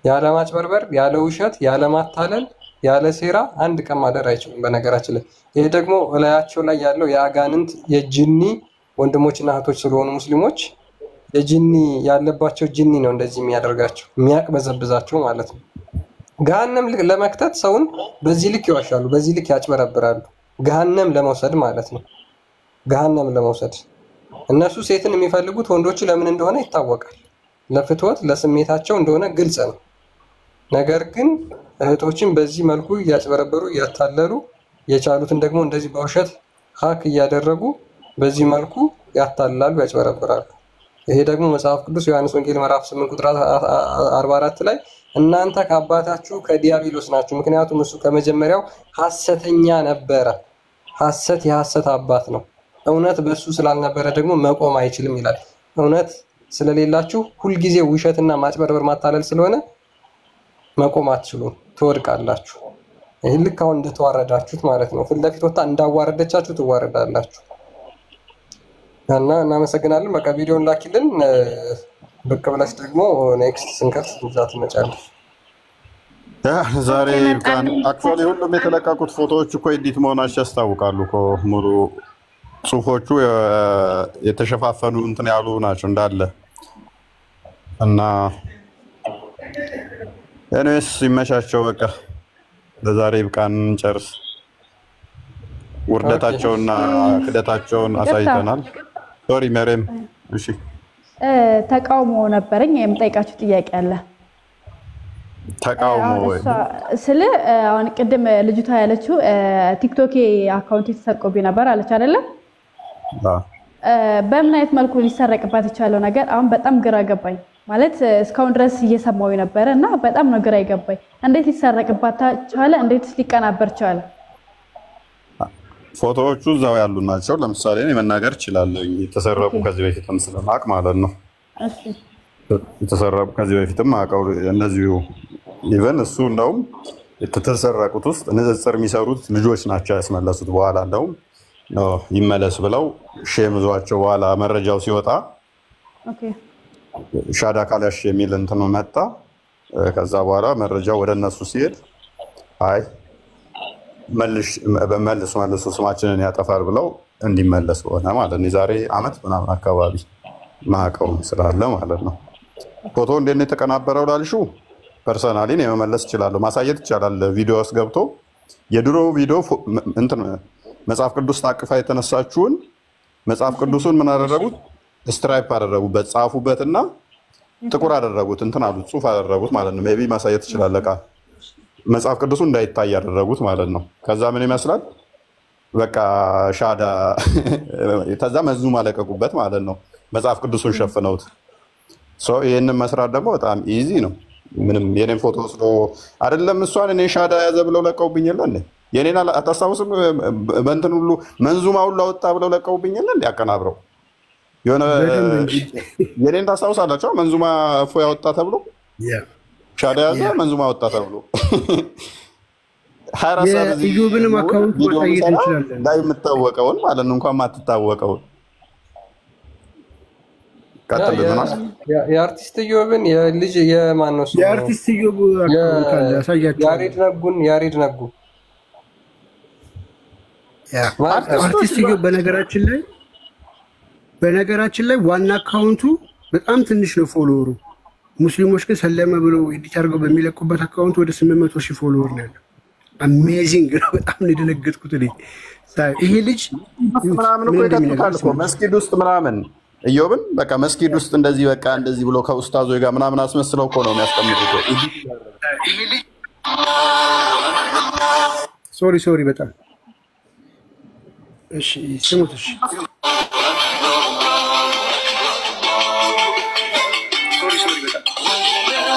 ያለ ማጭበርበር፣ ያለ ውሸት፣ ያለ ማታለል፣ ያለ ሴራ አንድ ቀን ማደር አይችሉም። በነገራችን ላይ ይሄ ደግሞ እላያቸው ላይ ያለው የአጋንንት የጂኒ ወንድሞችና እህቶች ስለሆኑ ሙስሊሞች የጂኒ ያለባቸው ጂኒ ነው እንደዚህ የሚያደርጋቸው የሚያቅበዘብዛቸው ማለት ነው። ገሃነም ለመክተት ሰውን በዚህ ልክ ይዋሻሉ፣ በዚህ ልክ ያጭበረብራሉ። ገሃነም ለመውሰድ ማለት ነው። ገሃነም ለመውሰድ እነሱ ሴትን የሚፈልጉት ወንዶቹ ለምን እንደሆነ ይታወቃል። ለፍትወት ለስሜታቸው እንደሆነ ግልጽ ነው። ነገር ግን እህቶችን በዚህ መልኩ እያጭበረበሩ እያታለሉ የቻሉትን ደግሞ እንደዚህ በውሸት ሀክ እያደረጉ በዚህ መልኩ ያታልላሉ፣ ያጭበረብራሉ። ይሄ ደግሞ መጽሐፍ ቅዱስ ዮሐንስ ወንጌል ምዕራፍ 8 ቁጥር 44 ላይ እናንተ ከአባታችሁ ከዲያብሎስ ናችሁ፣ ምክንያቱም እሱ ከመጀመሪያው ሐሰተኛ ነበረ። ሐሰት የሐሰት አባት ነው። እውነት በሱ ስላልነበረ ደግሞ መቆም አይችልም ይላል። እውነት ስለሌላችሁ ሁልጊዜ ውሸትና ማጭበርበር ማታለል ስለሆነ መቆም አትችሉም፣ ትወድቃላችሁ። ይሄ ልክ አሁን እንደተዋረዳችሁት ማለት ነው። ፊት ለፊት ወጣ እንዳዋረደቻችሁ ትዋረዳላችሁ። እና እናመሰግናለን። በቃ ቪዲዮን ላኪልን። ብቅ ብለሽ ደግሞ ኔክስት ስንከፍት ብዛት ትመጫለሽ። ዛሬ አክቹዋሊ ሁሉም የተለቀቁት ፎቶዎች እኮ ኤዲት መሆናቸው ያስታውቃሉ እኮ ሙሉ ጽሁፎቹ የተሸፋፈኑ እንትን ያሉ ናቸው እንዳለ እና እኔስ ይመቻቸው። በቃ ለዛሬ ብቃን እንጨርስ። ውርደታቸውና ክደታቸውን አሳይተናል። ሶሪ መሬም። እሺ ተቃውሞ ነበረኝ። የምጠይቃችሁ ጥያቄ አለ። ተቃውሞ ወይ ስለ አሁን ቅድም ልጅቷ ያለችው ቲክቶክ አካውንት የተሰርቆብኝ ነበር አለች አይደለ? በምን አይነት መልኩ ሊሰረቅባት የቻለው ነገር አሁን በጣም ግራ ገባኝ። ማለት እስካሁን ድረስ እየሰማው ነበር እና በጣም ነው ግራ ይገባኝ። እንዴት ሊሰረቅባት ቻለ? እንዴት ሊቀናበር ቻለ? ፎቶዎቹ እዛው ያሉ ናቸው። ለምሳሌ እኔ መናገር እችላለሁ። የተሰረቁ ከዚህ በፊትም ስለማቅ ማለት ነው። እሺ የተሰረቁ ከዚህ በፊትም አውቀው እነዚሁ ኢቨን እሱ እንደውም የተሰረቁት ውስጥ ንጽጽር የሚሰሩት ልጆች ናቸው ያስመለሱት። በኋላ እንደውም ይመለስ ብለው ሼም ዟቸው በኋላ መረጃው ሲወጣ ኦኬ ሻዳ ካላሽ የሚል እንትኑ መጣ። ከዛ በኋላ መረጃው ወደ እነሱ ሲሄድ አይ መልሱ ስማችንን ያጠፋል ብለው እንዲመለስ ሆነ ማለት ነው። የዛሬ አመት ምናምን አካባቢ ማቀው ስላለ ማለት ነው። ፎቶ እንዴት ነው የተቀናበረው ላልሽው ፐርሰናሊ ነው መመለስ ይችላል፣ ማሳየት ይቻላል። ቪዲዮ ውስጥ ገብቶ የድሮ ቪዲዮ እንትን መጽሐፍ ቅዱስ ታቅፋ የተነሳችውን መጽሐፍ ቅዱሱን ምን አደረጉት? ስትራይፕ አደረጉበት፣ ጻፉበትና ጥቁር አደረጉት፣ እንትን አሉት፣ ጽሁፍ አደረጉት ማለት ነው። ሜቢ ማሳየት ይችላል። ቃል መጽሐፍ ቅዱሱ እንዳይታይ ያደረጉት ማለት ነው። ከዛ ምን ይመስላል? በቃ ሻዳ ተዛ መዝሙም አለቀቁበት ማለት ነው። መጽሐፍ ቅዱሱን ሸፍነውት። ይህንን መስራት ደግሞ በጣም ኢዚ ነው። ምንም የኔን ፎቶ ወስዶ አይደለም እሷን እኔ ሻዳ ያዘ ብለው ለቀውብኝ የለ እንዴ? የኔን አታስታውስም? በእንትን ሁሉ መንዙማ ሁሉ አወጣ ብለው ለቀውብኝ የለ እንዴ? አቀናብረው የሆነ የኔን ታስታውሳላችሁ? መንዙማ እፎ ያወጣ ተብሎ ሻዳ ያዘ መንዙማ ወጣ ተብሎ 24 ሰዓት ኢዮብንም አካውንት ማሳየት እንችላለን። ላይ የምታወቀውን ማለት ነው እንኳን ማትታወቀውን ቀጥልና የአርቲስት ኢዮብን የልጅ የማን ነው? የአርቲስት ኢዮብ አካውንት አለ ያሳያችሁ። ያሬድ ነጉ አርቲስት ኢዮብ በነገራችን ላይ ዋና አካውንቱ በጣም ትንሽ ነው ፎሎወሩ። ሙስሊሞች ግን ሰለመ ብለው ኤዲት አድርገው በሚለቁበት አካውንት ወደ 800,000 ፎሎወር ነው ያለው። አሜዚንግ ነው። በጣም ነው የደነገጥኩት እኔ ይሄ ልጅ ምናምን እኮ ይከቱታል እኮ መስጊድ ውስጥ ምናምን ኢዮብን በቃ መስጊድ ውስጥ እንደዚህ በቃ እንደዚህ ብሎ ከኡስታዞ ጋር ምናምን አስመስለው እኮ ነው የሚያስቀምጡት። ሶሪ በጣም እሺ ስሙት። እሺ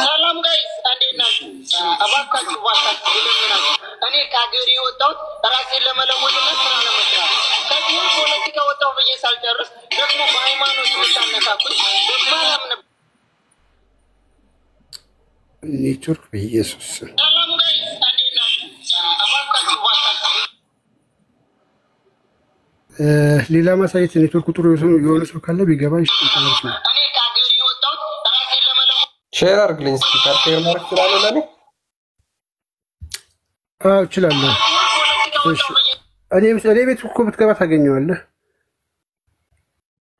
ሰላም ጋይስ እንዴት ናችሁ? እባካችሁ እኔ ከሀገሬ የወጣሁት ራሴን ለመለወጥና ስራ ለመስራት ከዚህ ፖለቲካ ወጣሁ ብዬ ሳልጨርስ ደግሞ በሃይማኖት የምታነካኩኝ በማላም ነበር። ኔትወርክ በኢየሱስ ሰላም ጋይስ እንዴት ናችሁ? እባካችሁ ሌላ ማሳየት ኔትወርክ ቁጥሩ የሆነ ሰው ካለ ቢገባ ይችላል። እኔ ከሀገሬ የወጣሁት ራሴን ለመለወጥ ሼር አድርግልኝ እስኪ ሼር ማድረግ ትችላለህ ለኔ? አዎ እችላለሁ። እሺ እኔ ቤት እኮ ብትገባ ታገኘዋለህ።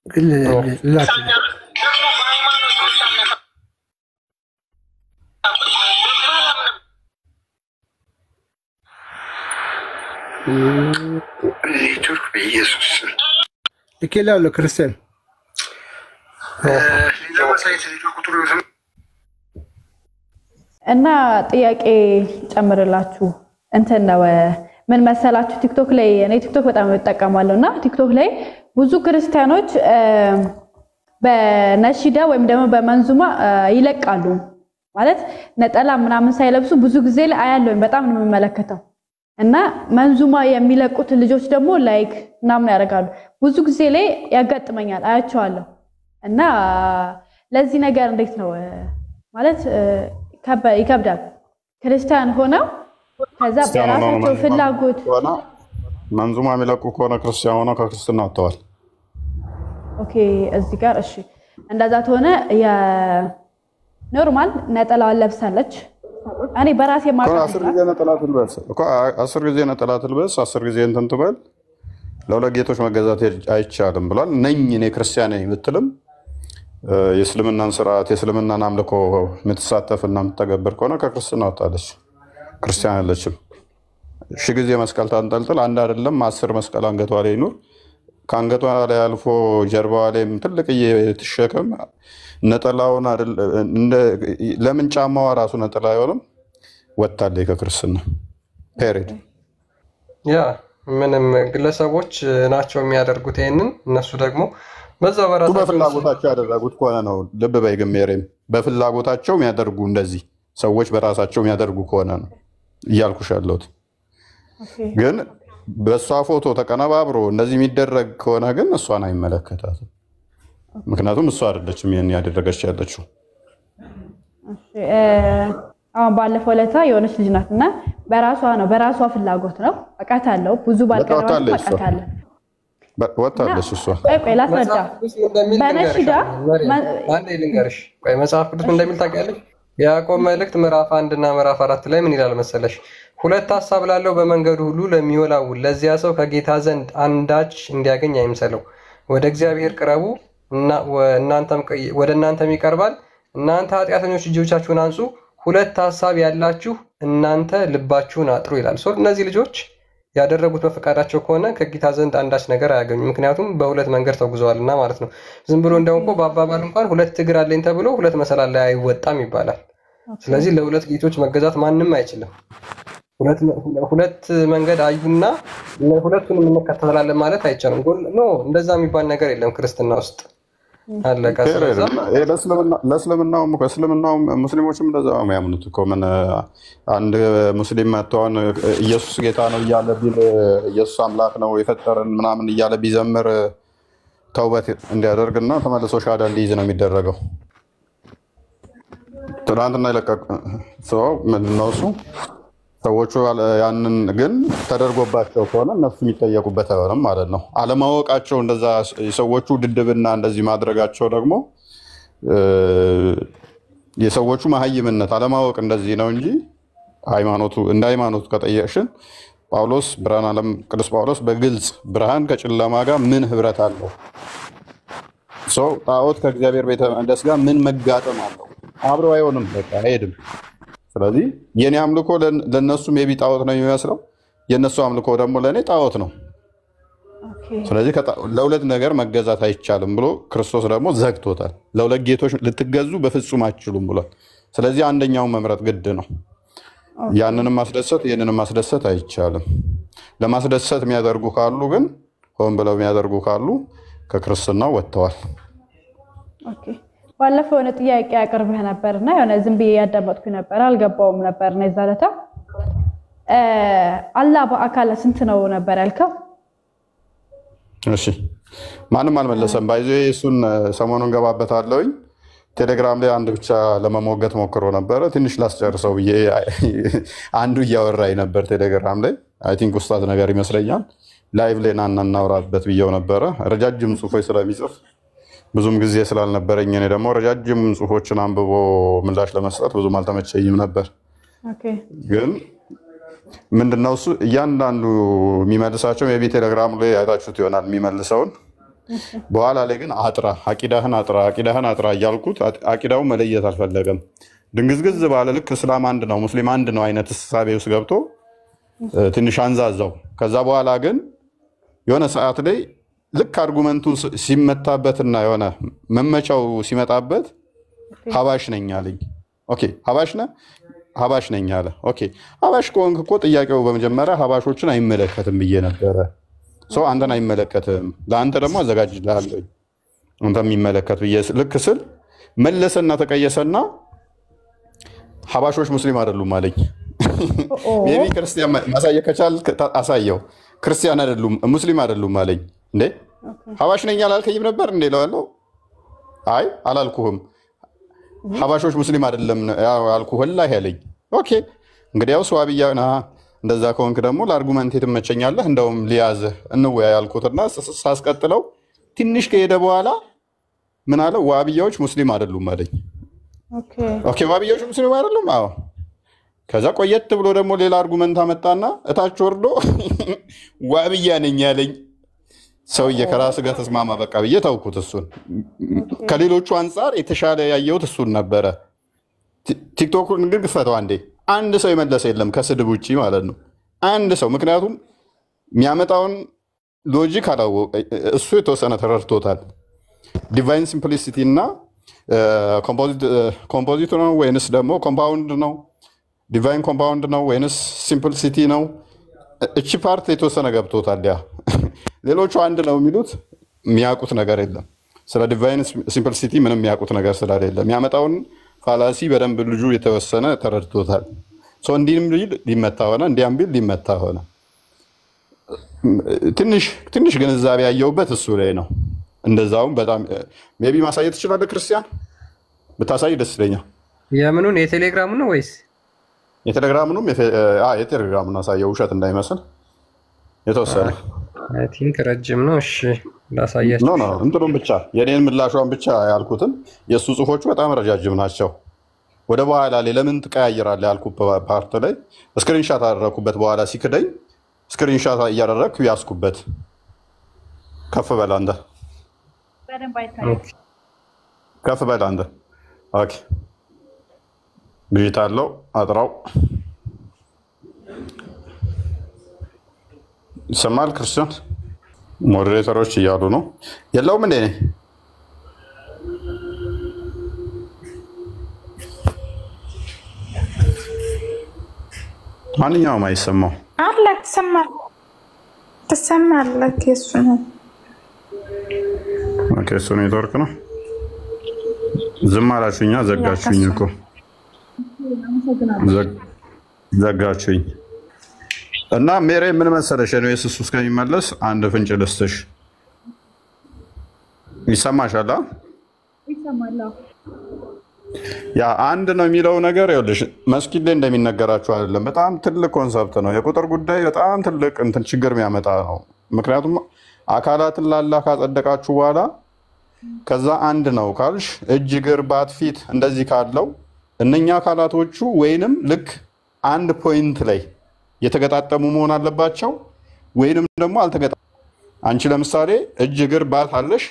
ግን ላክ ኔትወርክ በኢየሱስ እከላለ ክርስቲያን እና ጥያቄ ጨምርላችሁ እንትን ነው ምን መሰላችሁ? ቲክቶክ ላይ እኔ ቲክቶክ በጣም እጠቀማለሁ እና ቲክቶክ ላይ ብዙ ክርስቲያኖች በነሺዳ ወይም ደግሞ በመንዙማ ይለቃሉ ማለት ነጠላ ምናምን ሳይለብሱ ብዙ ጊዜ ላይ አያለሁ። በጣም ነው የምመለከተው እና መንዙማ የሚለቁት ልጆች ደግሞ ላይክ ምናምን ያደርጋሉ። ብዙ ጊዜ ላይ ያጋጥመኛል አያቸዋለሁ። እና ለዚህ ነገር እንዴት ነው ማለት ይከብዳል። ክርስቲያን ሆነው ከዛ በራሳቸው ፍላጎት መንዙማ የሚለቁ ከሆነ ክርስቲያን ሆነው ከክርስትና ወጥተዋል። ኦኬ እዚህ ጋር እሺ እንደዛ ተሆነ የኖርማል ነጠላዋን ለብሳለች። እኔ በራሴ ማቀፍ 10 ጊዜ ነጠላ ትልበስ እኮ 10 ጊዜ ነጠላ ትልበስ 10 ጊዜ እንትን ትበል ለሁለት ጌቶች መገዛት አይቻልም ብሏል። ነኝ እኔ ክርስቲያን ነኝ ብትልም የእስልምናን ስርዓት የእስልምናን አምልኮ የምትሳተፍና የምትተገብር ከሆነ ከክርስትና ወጣለች። ክርስቲያን አይደለችም። ሺህ ጊዜ መስቀል ታንጠልጥል አንድ አይደለም 10 መስቀል አንገቷ ላይ ይኑር ከአንገቷ ላይ አልፎ ጀርባዋ ላይ ትልቅዬ ትሸከም ነጠላውን ለምን ጫማዋ ራሱ ነጠላ አይሆንም? ወጣለች ከክርስትና ፔሪድ። ያ ምንም ግለሰቦች ናቸው የሚያደርጉት ይሄንን። እነሱ ደግሞ በዛው በፍላጎታቸው ያደረጉት ከሆነ ነው። ልብ በይ ግን ሜሪም በፍላጎታቸው የሚያደርጉ እንደዚህ ሰዎች በራሳቸው የሚያደርጉ ከሆነ ነው እያልኩሽ ያለሁት። ግን በእሷ ፎቶ ተቀነባብሮ እንደዚህ የሚደረግ ከሆነ ግን እሷን አይመለከታትም። ምክንያቱም እሷ አይደለችም ይሄን ያደረገች ያለችው። አሁን ባለፈው ለታ የሆነች ልጅ ናትና በራሷ ፍላጎት ነው አቃታለሁ። ብዙ ባልቀረበ አቃታለሁ ወጣለች እሷ። ቆይ ላስረዳ። በነሽዳ አንዴ ልንገርሽ። ቆይ መጽሐፍ ቅዱስ እንደሚል ታውቂያለሽ? ያዕቆብ መልእክት ምዕራፍ 1 እና ምዕራፍ 4 ላይ ምን ይላል መሰለሽ? ሁለት ሐሳብ ላለው በመንገዱ ሁሉ ለሚወላውል ለዚያ ሰው ከጌታ ዘንድ አንዳች እንዲያገኝ አይምሰለው። ወደ እግዚአብሔር ቅረቡ ወደ እናንተም ይቀርባል። እናንተ ኃጢአተኞች እጆቻችሁን አንጹ፣ ሁለት ሐሳብ ያላችሁ እናንተ ልባችሁን አጥሩ ይላል። እነዚህ ልጆች ያደረጉት በፈቃዳቸው ከሆነ ከጌታ ዘንድ አንዳች ነገር አያገኙም። ምክንያቱም በሁለት መንገድ ተጉዘዋልና ማለት ነው። ዝም ብሎ እንደው እኮ በአባባል እንኳን ሁለት እግር አለኝ ተብሎ ሁለት መሰላል ላይ አይወጣም ይባላል። ስለዚህ ለሁለት ጌቶች መገዛት ማንም አይችልም። ሁለት መንገድ አዩና ሁለቱንም እንከተላለን ማለት አይቻልም። ኖ እንደዛ የሚባል ነገር የለም ክርስትና ውስጥ አለቀ። ለእስልምናውም ሙስሊሞችም እንደዛ ነው የሚያምኑት እኮ። ምን አንድ ሙስሊም መጥተውን ኢየሱስ ጌታ ነው እያለ ቢል ኢየሱስ አምላክ ነው የፈጠረን ምናምን እያለ ቢዘምር ተውበት እንዲያደርግና ተመልሶ ሻዳ እንዲይዝ ነው የሚደረገው። ትናንትና የለቀቁ ሰው ምንድን ነው እሱ ሰዎቹ ያንን ግን ተደርጎባቸው ከሆነ እነሱ የሚጠየቁበት አይሆንም ማለት ነው። አለማወቃቸው እንደዛ የሰዎቹ ድድብና እንደዚህ ማድረጋቸው ደግሞ የሰዎቹ መሀይምነት አለማወቅ እንደዚህ ነው እንጂ ሃይማኖቱ እንደ ሃይማኖቱ ከጠየቅሽን ጳውሎስ ብርሃን ዓለም ቅዱስ ጳውሎስ በግልጽ ብርሃን ከጨለማ ጋር ምን ህብረት አለው? ሰው ጣዖት ከእግዚአብሔር ቤተ መቅደስ ጋር ምን መጋጠም አለው? አብረው አይሆንም፣ በቃ አይሄድም። ስለዚህ የኔ አምልኮ ለነሱ ሜቢ ጣዖት ነው የሚመስለው፣ የነሱ አምልኮ ደግሞ ለኔ ጣዖት ነው። ስለዚህ ለሁለት ነገር መገዛት አይቻልም ብሎ ክርስቶስ ደግሞ ዘግቶታል። ለሁለት ጌቶች ልትገዙ በፍጹም አትችሉም ብሏል። ስለዚህ አንደኛውን መምረጥ ግድ ነው። ያንንም ማስደሰት ይሄንንም ማስደሰት አይቻልም። ለማስደሰት የሚያደርጉ ካሉ ግን ሆን ብለው የሚያደርጉ ካሉ ከክርስትናው ወጥተዋል። ኦኬ ባለፈው የሆነ ጥያቄ አቅርበህ ነበርና የሆነ ዝም ብዬ ያዳመጥኩ ነበር፣ አልገባውም ነበር ነው ይዛለታ አላህ በአካል ስንት ነው ነበር ያልከው? እሺ ማንም አልመለሰም። ባይዞ እሱን ሰሞኑን ገባበታለሁኝ። ቴሌግራም ላይ አንድ ብቻ ለመሞገት ሞክሮ ነበረ። ትንሽ ላስጨርሰው ብዬ አንዱ እያወራኝ ነበር ቴሌግራም ላይ። አይ ቲንክ ኡስታዝ ነገር ይመስለኛል። ላይቭ ላይ ና እናውራበት ብዬው ነበረ። ረጃጅም ጽሁፎች ስለሚጽፍ ብዙም ጊዜ ስላልነበረኝ እኔ ደግሞ ረጃጅም ጽሁፎችን አንብቦ ምላሽ ለመስጠት ብዙም አልተመቸኝም ነበር። ግን ምንድነው እሱ እያንዳንዱ የሚመልሳቸው የቤት ቴሌግራም ላይ አይታችሁት ይሆናል የሚመልሰውን። በኋላ ላይ ግን አቂዳህን አጥራ እያልኩት አቂዳውን መለየት አልፈለገም። ድንግዝግዝ ባለ ልክ እስላም አንድ ነው ሙስሊም አንድ ነው አይነት እሳቤ ውስጥ ገብቶ ትንሽ አንዛዛው። ከዛ በኋላ ግን የሆነ ሰዓት ላይ ልክ አርጉመንቱ ሲመታበትና የሆነ መመቻው ሲመጣበት ሀባሽ ነኝ አለኝ። ኦኬ ሀባሽ ነኝ አለ። ኦኬ ሀባሽ ከሆንክ እኮ ጥያቄው በመጀመሪያ ሀባሾችን አይመለከትም ብዬ ነበረ። ሰው አንተን አይመለከትም፣ ለአንተ ደግሞ አዘጋጅልሃለሁ አንተ የሚመለከት ብዬ ልክ ስል መለሰና ተቀየሰና ሀባሾች ሙስሊም አይደሉም አለኝ። ሜቢ ክርስቲያን ማሳየት ከቻልክ አሳየው። ክርስቲያን አይደሉም ሙስሊም አይደሉም አለኝ። እንዴ ሀባሽ ነኝ አላልከኝም ነበር እንዴ እለዋለሁ። አይ አላልኩህም፣ ሀባሾች ሙስሊም አይደለም አልኩህ ወላሂ አለኝ። ኦኬ እንግዲያው ሰዋብያ ነህ፣ እንደዛ ከሆንክ ደግሞ ለአርጉመንት ትመቸኛለህ፣ እንደውም ሊያዝህ እንወያይ አልኩትና ሳስቀጥለው ትንሽ ከሄደ በኋላ ምን አለ? ዋብያዎች ሙስሊም አይደሉም አለኝ። ኦኬ ዋብያዎች ሙስሊም አይደሉም? አዎ። ከዛ ቆየት ብሎ ደግሞ ሌላ አርጉመንት አመጣና እታች ወርዶ ዋብያ ነኝ ያለኝ። ሰውዬ ከራስ ጋር ተስማማ በቃ ብዬ ተውኩት። እሱን ከሌሎቹ አንፃር የተሻለ ያየሁት እሱን ነበረ። ቲክቶክን ግን ግፈተው አንድ ሰው የመለሰ የለም ከስድብ ውጭ ማለት ነው። አንድ ሰው ምክንያቱም የሚያመጣውን ሎጂክ አላወቀ። እሱ የተወሰነ ተረድቶታል። ዲቫይን ሲምፕሊሲቲ እና ኮምፖዚት ነው ወይንስ ደግሞ ኮምፓውንድ ነው? ዲቫይን ኮምፓውንድ ነው ወይንስ ሲምፕሊሲቲ ነው? እቺ ፓርት የተወሰነ ገብቶታል። ያ ሌሎቹ አንድ ነው የሚሉት የሚያውቁት ነገር የለም። ስለ ዲቫይን ሲምፕሊሲቲ ምንም የሚያውቁት ነገር ስለሌለ የሚያመጣውን ፋላሲ በደንብ ልጁ የተወሰነ ተረድቶታል። ሰው እንዲህም ቢል ሊመታ ሆነ፣ እንዲያም ቢል ሊመታ ሆነ። ትንሽ ግንዛቤ ያየሁበት እሱ ላይ ነው። እንደዛውም በጣም ሜቢ ማሳየት ትችላለህ ክርስቲያን፣ ብታሳይ ደስ ይለኛል። የምኑን የቴሌግራሙን ነው ወይስ የቴሌግራሙን አሳየው፣ ውሸት እንዳይመስል የተወሰነ አይ ቲንክ ረጅም ነው። እሺ ላሳያችሁ። ኖ እንትኑን ብቻ የኔን ምላሿን ብቻ ያልኩትን የሱ ጽሁፎቹ በጣም ረጃጅም ናቸው። ወደ በኋላ ላይ ለምን ትቀያየራለህ ያልኩት ፓርት ላይ ስክሪንሻት አደረኩበት። በኋላ ሲክደኝ ስክሪንሻት እያደረግኩ ያስኩበት። ከፍ በል አንተ፣ ከፍ በል አንተ። ኦኬ ዲጂታል አጥራው ይሰማል። ክርስቲያን ሞዴሬተሮች እያሉ ነው። የለውም እንዴ? ማንኛውም አይሰማው አለ። ትሰማለህ? የእሱ ነው። ኦኬ እሱ ኔትወርክ ነው። ዝም አላችሁኛ፣ ዘጋችሁኝ እኮ ዘጋችሁኝ። እና ሜሬ ምን መሰለሽ ነው የሱስ እስከሚመለስ አንድ ፍንጭ ልስጥሽ። ይሰማሻል? ይሰማል። ያ አንድ ነው የሚለው ነገር ይኸውልሽ መስጊድ ላይ እንደሚነገራችሁ አይደለም። በጣም ትልቅ ኮንሰፕት ነው። የቁጥር ጉዳይ በጣም ትልቅ እንትን ችግር የሚያመጣ ነው። ምክንያቱም አካላትን ላላህ ካጸደቃችሁ በኋላ ከዛ አንድ ነው ካልሽ እጅ፣ እግር፣ ባት፣ ፊት እንደዚህ ካለው እነኛ አካላቶቹ ወይንም ልክ አንድ ፖይንት ላይ የተገጣጠሙ መሆን አለባቸው ወይንም ደግሞ አልተገጣጠሙ። አንቺ ለምሳሌ እጅ፣ እግር፣ ባት አለሽ።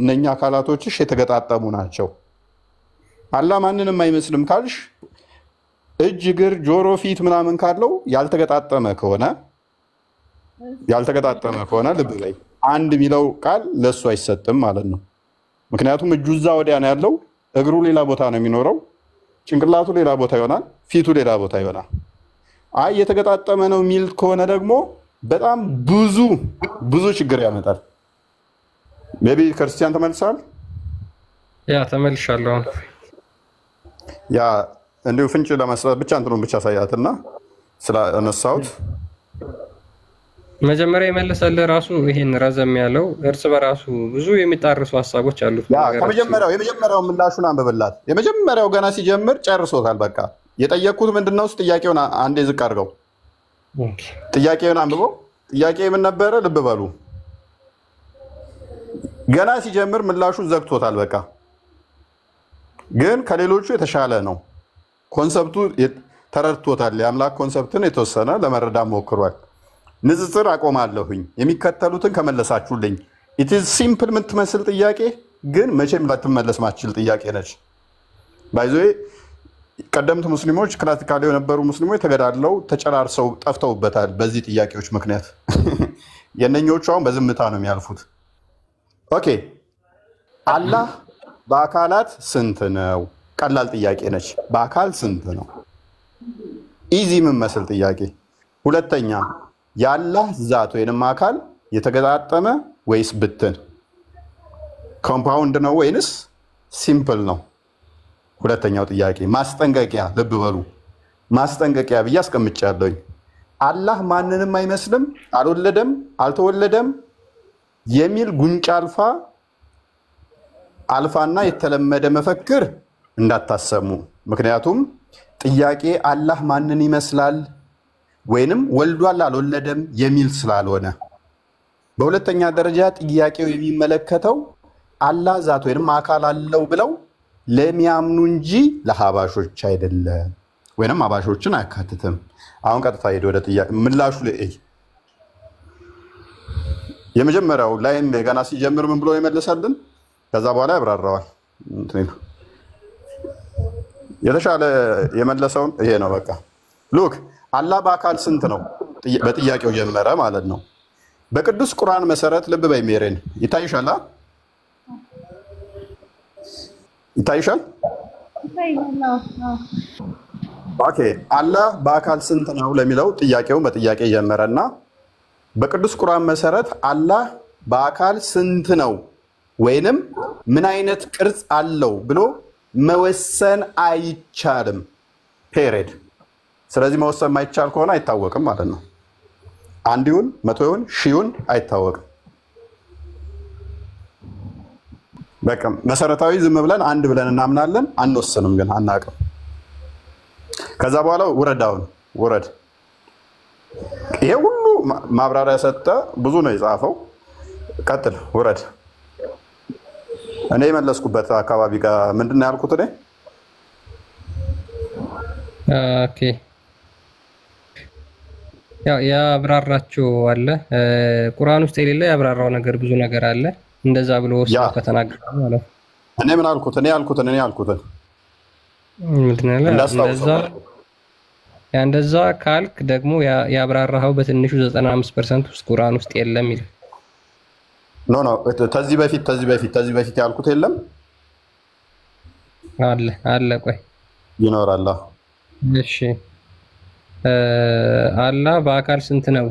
እነኛ አካላቶችሽ የተገጣጠሙ ናቸው። አላህ ማንንም አይመስልም ካልሽ እጅ፣ እግር፣ ጆሮ፣ ፊት ምናምን ካለው ያልተገጣጠመ ከሆነ ልብ በይ አንድ የሚለው ቃል ለሱ አይሰጥም ማለት ነው። ምክንያቱም እጁ እዛ ወዲያ ነው ያለው፣ እግሩ ሌላ ቦታ ነው የሚኖረው፣ ጭንቅላቱ ሌላ ቦታ ይሆናል፣ ፊቱ ሌላ ቦታ ይሆናል። አይ የተገጣጠመ ነው የሚል ከሆነ ደግሞ በጣም ብዙ ችግር ያመጣል። ሜቢ ክርስቲያን ተመልሳል? ያ ተመልሻለሁ። ያ እንዲሁ ፍንጭ ለመስጠት ብቻ እንትኑን ብቻ ሳያትና ስላነሳሁት መጀመሪያ የመለሰልህ ራሱ ይሄን ረዘም ያለው እርስ በራሱ ብዙ የሚጣርሱ ሀሳቦች አሉት። የመጀመሪያው ምላሹን አንብብላት። የመጀመሪያው ገና ሲጀምር ጨርሶታል። በቃ የጠየቅኩት ምንድነው? ጥያቄውን አንዴ ዝቅ አድርገው ጥያቄውን አንብበው። ጥያቄ ምን ነበረ? ልብ በሉ። ገና ሲጀምር ምላሹን ዘግቶታል። በቃ ግን ከሌሎቹ የተሻለ ነው። ኮንሰፕቱ ተረድቶታል። የአምላክ ኮንሰፕትን የተወሰነ ለመረዳት ሞክሯል። ንጽጽር አቆማለሁኝ የሚከተሉትን ከመለሳችሁልኝ። ኢትዝ ሲምፕል የምትመስል ጥያቄ ግን መቼም ላትመለስ ማትችል ጥያቄ ነች። ባይዞ ቀደምት ሙስሊሞች ክላሲካል የነበሩ ሙስሊሞች ተገዳድለው ተጨራርሰው ጠፍተውበታል በዚህ ጥያቄዎች ምክንያት። የነኞቹ አሁን በዝምታ ነው የሚያልፉት። ኦኬ አላህ በአካላት ስንት ነው? ቀላል ጥያቄ ነች። በአካል ስንት ነው? ኢዚ የምመስል ጥያቄ። ሁለተኛ የአላህ ዛት ወይንም አካል የተገጣጠመ ወይስ ብትን? ኮምፓውንድ ነው ወይንስ ሲምፕል ነው? ሁለተኛው ጥያቄ ማስጠንቀቂያ። ልብ በሉ ማስጠንቀቂያ ብዬ አስቀምጫለሁኝ። አላህ ማንንም አይመስልም፣ አልወለደም፣ አልተወለደም የሚል ጉንጭ አልፋና የተለመደ መፈክር እንዳታሰሙ። ምክንያቱም ጥያቄ አላህ ማንን ይመስላል ወይንም ወልዷል አልወለደም የሚል ስላልሆነ። በሁለተኛ ደረጃ ጥያቄው የሚመለከተው አላህ ዛት ወይንም አካል አለው ብለው ለሚያምኑ እንጂ ለሐባሾች አይደለም፣ ወይንም ሐባሾችን አያካትትም። አሁን ቀጥታ ሄዶ ወደ ጥያቄ ምላሹ ላይ የመጀመሪያው ላይም ገና ሲጀምር ምን ብሎ ይመልሳልን? ከዛ በኋላ ያብራራዋል። የተሻለ የመለሰውን ይሄ ነው። በቃ ሉክ አላህ በአካል ስንት ነው? በጥያቄው ጀመረ ማለት ነው። በቅዱስ ቁርአን መሰረት ልብ በይ ሜሬን ይታይሻል? ይታይሻል? ኦኬ አላህ በአካል ስንት ነው ለሚለው ጥያቄውን በጥያቄ ጀመረና በቅዱስ ቁርአን መሰረት አላህ በአካል ስንት ነው ወይንም ምን አይነት ቅርጽ አለው ብሎ መወሰን አይቻልም። ፔሬድ። ስለዚህ መወሰን ማይቻል ከሆነ አይታወቅም ማለት ነው። አንዲውን፣ መቶውን፣ ሺውን አይታወቅም። በቃ መሰረታዊ ዝም ብለን አንድ ብለን እናምናለን፣ አንወስንም ግን አናውቅም። ከዛ በኋላ ውረድ። ይሄ ሁሉ ማብራሪያ ሰጠ። ብዙ ነው የጻፈው። ቀጥል ውረድ። እኔ የመለስኩበት አካባቢ ጋር ምንድን ነው ያልኩት እኔ? ኦኬ ያው ያብራራችሁ አለ ቁርአን ውስጥ የሌለ ያብራራው ነገር ብዙ ነገር አለ። እንደዛ ብሎ ወስዶ ከተናገረ ማለት እኔ ምን አልኩት? እኔ ያልኩት እንደዛ ካልክ ደግሞ ያብራራው በትንሹ 95% ውስጥ ቁርአን ውስጥ የለም ይላል። ኖ ተዚህ በፊት ያልኩት የለም አለ ቆይ ይኖራል። እሺ አላህ በአካል ስንት ነው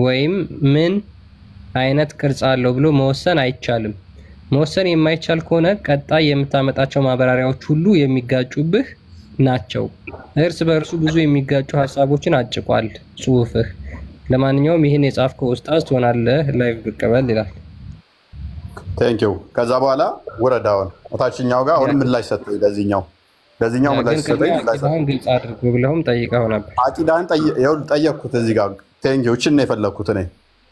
ወይም ምን አይነት ቅርጽ አለው ብሎ መወሰን አይቻልም። መወሰን የማይቻል ከሆነ ቀጣይ የምታመጣቸው ማብራሪያዎች ሁሉ የሚጋጩብህ ናቸው። እርስ በእርሱ ብዙ የሚጋጩ ሐሳቦችን አጭቋል ጽሁፍህ። ለማንኛውም ይህን የጻፍከው ኡስታዝ ትሆናለህ ላይቭ ብቀበል ይላል። ቴንክ ዩ። ከዛ በኋላ ወረዳውን ታችኛው ጋር አሁን ምላሽ ሰጠው። ለዚህኛው ምላሽ ሰጠኝ። አቂዳህን ግልጽ አድርጎ ብለውም ጠይቀው ነበር። አቂዳህን ጠየቅኩት እዚህ ጋር። ቴንክ ዩ። እችን ነው የፈለኩት እኔ።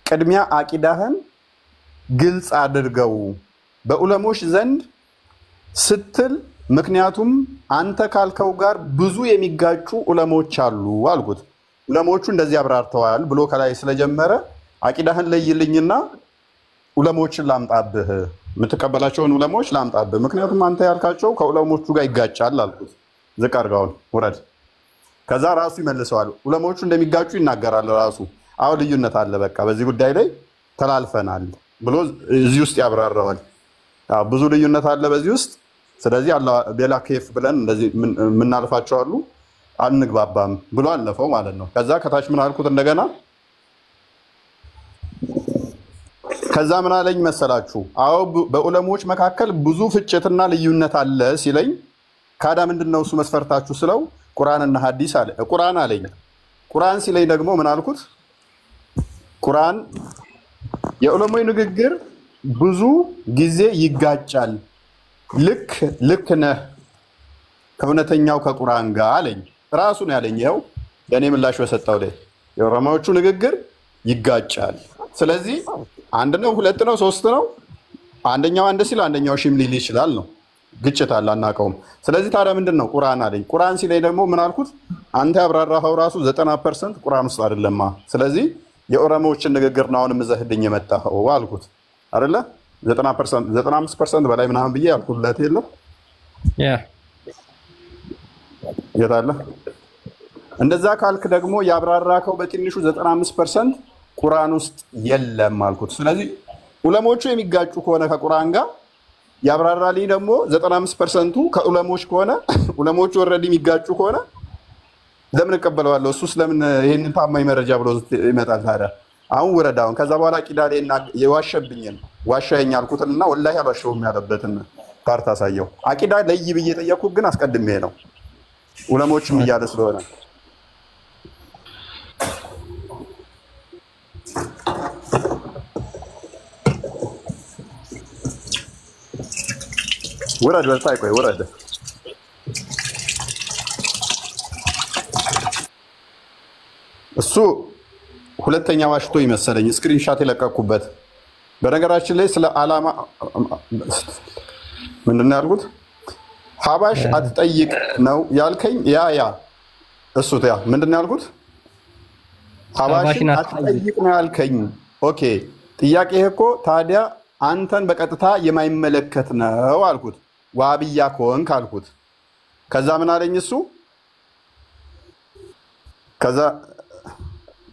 ቅድሚያ አቂዳህን ግልጽ አድርገው በዑለሞች ዘንድ ስትል፣ ምክንያቱም አንተ ካልከው ጋር ብዙ የሚጋጩ ዑለሞች አሉ አልኩት። ዑለሞቹ እንደዚህ አብራርተዋል ብሎ ከላይ ስለጀመረ አቂዳህን ለይልኝና ዑለሞችን ላምጣብህ፣ የምትቀበላቸውን ዑለሞች ላምጣብህ። ምክንያቱም አንተ ያልካቸው ከዑለሞቹ ጋር ይጋጫል አልኩት። ዝቅ አድርጋውን ውረድ። ከዛ ራሱ ይመልሰዋል። ዑለሞቹ እንደሚጋጩ ይናገራል ራሱ። አሁን ልዩነት አለ፣ በቃ በዚህ ጉዳይ ላይ ተላልፈናል ብሎ እዚህ ውስጥ ያብራራዋል። ብዙ ልዩነት አለ በዚህ ውስጥ። ስለዚህ ሌላ ኬፍ ብለን እንደዚህ የምናልፋቸው አሉ፣ አንግባባም ብሎ አለፈው ማለት ነው። ከዛ ከታች ምን አልኩት እንደገና? ከዛ ምን አለኝ መሰላችሁ? አዎ በዑለሞች መካከል ብዙ ፍጭትና ልዩነት አለ ሲለኝ፣ ካዳ ምንድነው እሱ መስፈርታችሁ ስለው ቁርአንና ሐዲስ አለ። ቁርአን አለኝ። ቁርአን ሲለኝ ደግሞ ምን አልኩት? ቁርአን የዑለሞች ንግግር ብዙ ጊዜ ይጋጫል፣ ልክ ነህ ከእውነተኛው ከቁርአን ጋር አለኝ። ራሱ ነው ያለኝ። ይኸው የኔ ምላሽ በሰጠው ላይ የዑለሞቹ ንግግር ይጋጫል። ስለዚህ አንድ ነው፣ ሁለት ነው፣ ሶስት ነው። አንደኛው አንድ ሲል አንደኛው ሺም ሊል ይችላል ነው። ግጭት አለ፣ አናውቀውም። ስለዚህ ታዲያ ምንድን ነው ቁርአን አለኝ። ቁርአን ሲለኝ ደግሞ ምን አልኩት? አንተ ያብራራኸው ራሱ 90% ቁርአን ውስጥ አይደለማ። ስለዚህ የዑለሞችን ንግግር ነው አሁን ምዘህልኝ የመጣኸው አልኩት አይደለ? 90% 95% በላይ ምናምን ብዬ አልኩለት የለም የት አለ? እንደዛ ካልክ ደግሞ ያብራራከው በትንሹ 95% ቁርአን ውስጥ የለም አልኩት። ስለዚህ ዑለሞቹ የሚጋጩ ከሆነ ከቁርአን ጋር ያብራራልኝ ደግሞ 95%ቱ ከዑለሞች ከሆነ ዑለሞቹ ኦልሬዲ የሚጋጩ ከሆነ ለምን እቀበለዋለሁ? እሱስ ለምን ይሄንን ታማኝ መረጃ ብሎ ይመጣል ታዲያ? አሁን ወረዳውን ከዛ በኋላ ቂዳ ላይና የዋሸብኝን ዋሻኝ አልኩትና ወላሂ አልዋሸሁም ያለበትን ፓርት አሳየው። አቂዳ ለይ ብዬ ጠየቅኩት፣ ግን አስቀድሜ ነው ዑለሞችም እያለ ስለሆነ ወረድ በልታይ ቆይ ወረድ። እሱ ሁለተኛ ዋሽቶ ይመሰለኝ ስክሪንሻት የለቀኩበት። በነገራችን ላይ ስለ ዓላማ ምንድን ነው ያልኩት? ሀባሽ አትጠይቅ ነው ያልከኝ። ያ እሱ ምንድን ነው ያልኩት? ሀባሽን አትጠይቅ ነው ያልከኝ። ኦኬ ጥያቄ እኮ ታዲያ አንተን በቀጥታ የማይመለከት ነው አልኩት። ዋብያ ከሆንክ አልኩት። ከዛ ምን አለኝ እሱ? ከዛ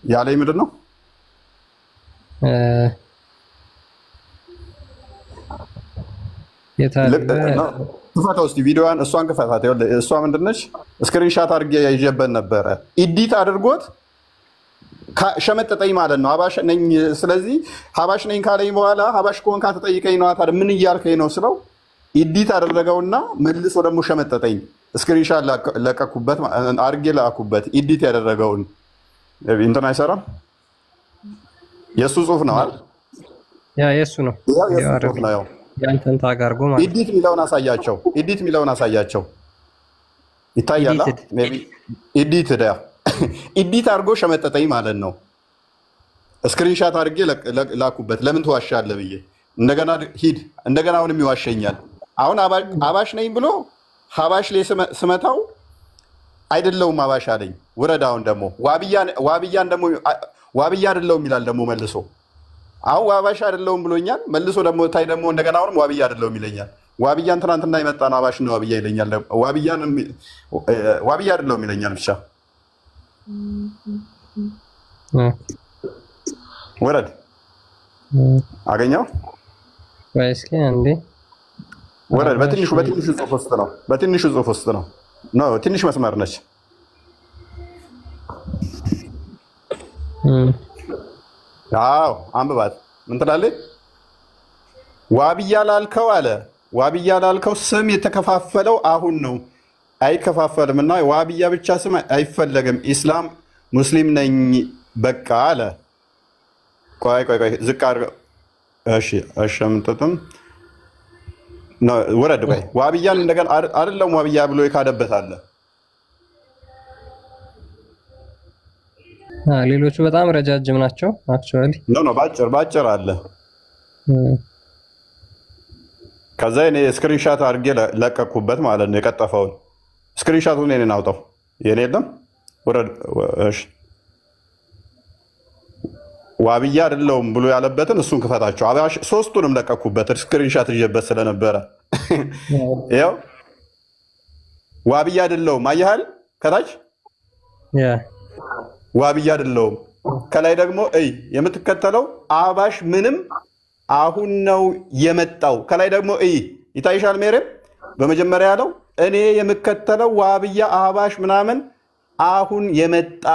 ያለኝ ምንድን ነው? ክፈተው እስኪ ቪዲዮዋን፣ እሷን ክፈታት። እሷ ምንድነች? ስክሪንሻት አድርጌ ይዤበት ነበረ። ኢዲት አድርጎት ሸመጠጠኝ ማለት ነው። ሀባሽ ነኝ። ስለዚህ ሀባሽ ነኝ ካለኝ በኋላ ሀባሽ ከሆንክ አትጠይቀኝ ነው። ታዲያ ምን እያልከኝ ነው ስለው ኢዲት አደረገውና መልሶ ደግሞ ሸመጠጠኝ። ስክሪንሻት ለቀኩበት አድርጌ ላኩበት። ኢዲት ያደረገውን እንትን አይሰራም። የእሱ ጽሁፍ ነው አይደል? የእሱ ነው። ያንተን ታጋርጎ ማለት ኢዲት የሚለውን አሳያቸው። ኢዲት የሚለውን አሳያቸው። ይታያል። ኢዲት ኢዲት አድርጎ ሸመጠጠኝ ማለት ነው። ስክሪንሻት አድርጌ ላኩበት። ለምን ትዋሻለህ ብዬ እንደገና ሂድ እንደገና አሁንም ይዋሸኛል። አሁን አባሽ ነኝ ብሎ ሀባሽ ላይ ስመታው አይደለውም አባሽ አለኝ። ውረድ። አሁን ደግሞ ዋብያን ደግሞ ዋብያ አይደለውም ይላል ደግሞ መልሶ። አሁን ዋባሽ አይደለውም ብሎኛል መልሶ ደግሞ ታይ ደግሞ እንደገና አሁንም ዋብያ አይደለውም ይለኛል። ዋብያን ትናንትና የመጣ ነው አባሽ ነው ዋብያ ይለኛል። ዋብያ አይደለውም ይለኛል። ብቻ ወረድ አገኘው እስኪ አንዴ ወረድ። በትንሹ ጽሑፍ ውስጥ ነው። በትንሹ ጽሑፍ ውስጥ ነው። ትንሽ መስመር ነች። አዎ አንብባት። ምን ትላለች? ዋብያ ላልከው አለ ዋብያ ላልከው ስም የተከፋፈለው አሁን ነው፣ አይከፋፈልም እና ዋብያ ብቻ ስም አይፈለግም። ኢስላም ሙስሊም ነኝ በቃ አለ። ቆይ ዝቅ አድርገው። እሺ ምንጥጥም ወረድ። ቆይ ዋብያን እንደገና አይደለም ዋብያ ብሎ የካደበት አለ። ሌሎቹ በጣም ረጃጅም ናቸው። አክቹአሊ ባጭር አለ። ከዛ እኔ ስክሪንሻት አድርጌ ለቀኩበት ማለት ነው። የቀጠፈውን ስክሪንሻቱን እኔን አውጣው። የኔ የለም ወረድ። እሺ ዋብያ አይደለውም ብሎ ያለበትን እሱን ክፈታቸው። አባሽ ሶስቱንም ለቀኩበት ስክሪንሻት ይዤበት ስለነበረ ያው ዋብያ አይደለውም አየሃል። ከታች ዋብያ አይደለውም፣ ከላይ ደግሞ የምትከተለው አባሽ ምንም አሁን ነው የመጣው። ከላይ ደግሞ ይታይሻል። ሜሬም በመጀመሪያ ያለው እኔ የምከተለው ዋብያ አባሽ ምናምን አሁን የመጣ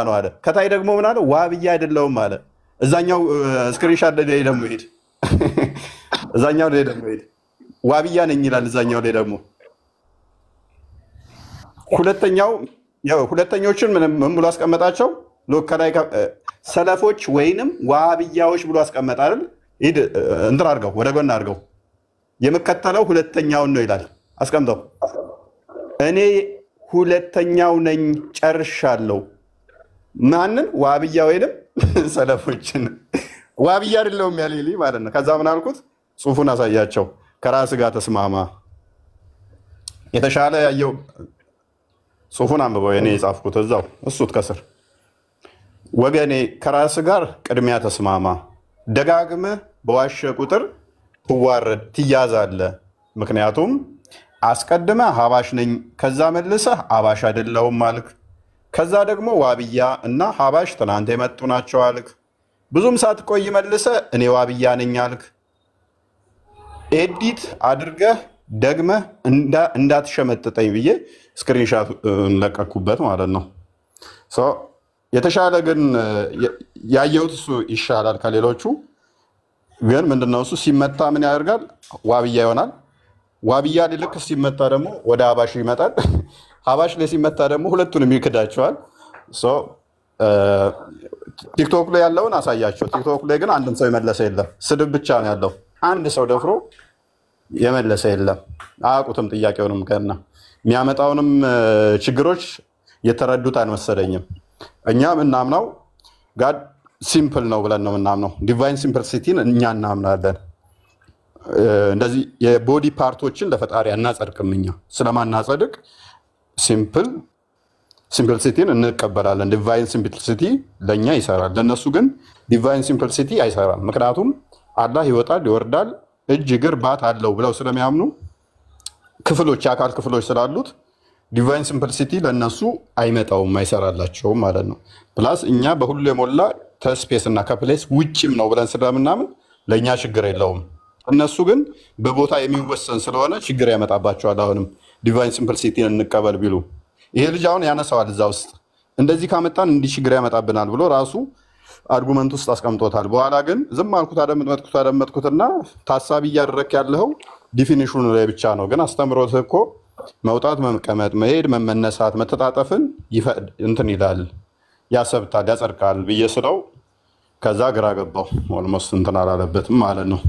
ነው አለ። ከታይ ደግሞ ምን አለ? ዋብያ አይደለውም አለ። እዛኛው ስክሪንሻት ላይ ደግሞ ሄድ እዛኛው ላይ ደግሞ ሄድ ዋብያ ነኝ ይላል። እዛኛው ላይ ደግሞ ሁለተኞችን ምን ብሎ አስቀመጣቸው? ከላይ ሰለፎች ወይንም ዋብያዎች ብሎ አስቀመጣ አይደል? ሂድ እንትን አድርገው ወደ ጎን አድርገው። የምከተለው ሁለተኛውን ነው ይላል። አስቀምጠው። እኔ ሁለተኛው ነኝ ጨርሻለሁ። ማንን? ዋብያ ወይንም ሰለፎችን። ዋብያ አይደለውም ያለኝ ማለት ነው። ከዛ ምን አልኩት? ጽሑፉን አሳያቸው። ከራስ ጋር ተስማማ። የተሻለ ያየው ጽሑፉን አንብበው። የኔ የጻፍኩት እዛው እሱት ከስር ወገኔ ከራስ ጋር ቅድሚያ ተስማማ። ደጋግመህ በዋሸ ቁጥር ትያዛለህ። ምክንያቱም አስቀድመህ ሀባሽ ነኝ ከዛ መልሰህ አባሽ አይደለሁም አልክ። ከዛ ደግሞ ዋብያ እና ሀባሽ ትናንት የመጡ ናቸው አልክ። ብዙም ሳትቆይ መልሰህ እኔ ዋብያ ነኝ አልክ። ኤዲት አድርገህ ደግመህ እንዳትሸመጥጠኝ ብዬ ስክሪንሻት ለቀኩበት ማለት ነው። የተሻለ ግን ያየሁት እሱ ይሻላል ከሌሎቹ። ግን ምንድነው እሱ ሲመታ ምን ያደርጋል? ዋብያ ይሆናል። ዋብያ ልክ ሲመታ ደግሞ ወደ ሀባሽ ይመጣል። ሀባሽ ላይ ሲመታ ደግሞ ሁለቱንም ይክዳቸዋል። ቲክቶክ ላይ ያለውን አሳያቸው። ቲክቶክ ላይ ግን አንድም ሰው የመለሰ የለም። ስድብ ብቻ ነው ያለው። አንድ ሰው ደፍሮ የመለሰ የለም። አያውቁትም ጥያቄውንም ገና የሚያመጣውንም ችግሮች የተረዱት አልመሰለኝም። እኛ ምናምነው ጋድ ሲምፕል ነው ብለን ነው ምናምነው። ዲቫይን ሲምፕልሲቲን እኛ እናምናለን። እንደዚህ የቦዲ ፓርቶችን ለፈጣሪ አናጸድቅም። እኛ ስለማናጸድቅ ሲምፕልሲቲን እንቀበላለን። ዲቫይን ሲምፕልሲቲ ለእኛ ይሰራል፣ ለእነሱ ግን ዲቫይን ሲምፕልሲቲ አይሰራም። ምክንያቱም አላህ ይወጣል ይወርዳል፣ እጅ እግር ባት አለው ብለው ስለሚያምኑ ክፍሎች የአካል ክፍሎች ስላሉት ዲቫይን ሲምፕልሲቲ ለእነሱ አይመጣውም፣ አይሰራላቸውም ማለት ነው። ፕላስ እኛ በሁሉ የሞላ ከስፔስ እና ከፕሌስ ውጭም ነው ብለን ስለምናምን ለእኛ ችግር የለውም። እነሱ ግን በቦታ የሚወሰን ስለሆነ ችግር ያመጣባቸዋል። አሁንም ዲቫይን ሲምፕልሲቲን እንቀበል ቢሉ ይሄ ልጅ አሁን ያነሳዋል እዛ ውስጥ እንደዚህ ካመጣን እንዲህ ችግር ያመጣብናል ብሎ ራሱ አርጉመንት ውስጥ አስቀምጦታል። በኋላ ግን ዝም አልኩት፣ አደመጥኩትና ታሳቢ እያደረክ ያለኸው ዲፊኒሽኑ ላይ ብቻ ነው። ግን አስተምሮት እኮ መውጣት፣ መቀመጥ፣ መሄድ፣ መነሳት፣ መተጣጠፍን እንትን ይላል፣ ያሰብታል፣ ያጸድቃል ብዬ ስለው ከዛ ግራ ገባው። ኦልሞስት እንትን አላለበትም ማለት ነው።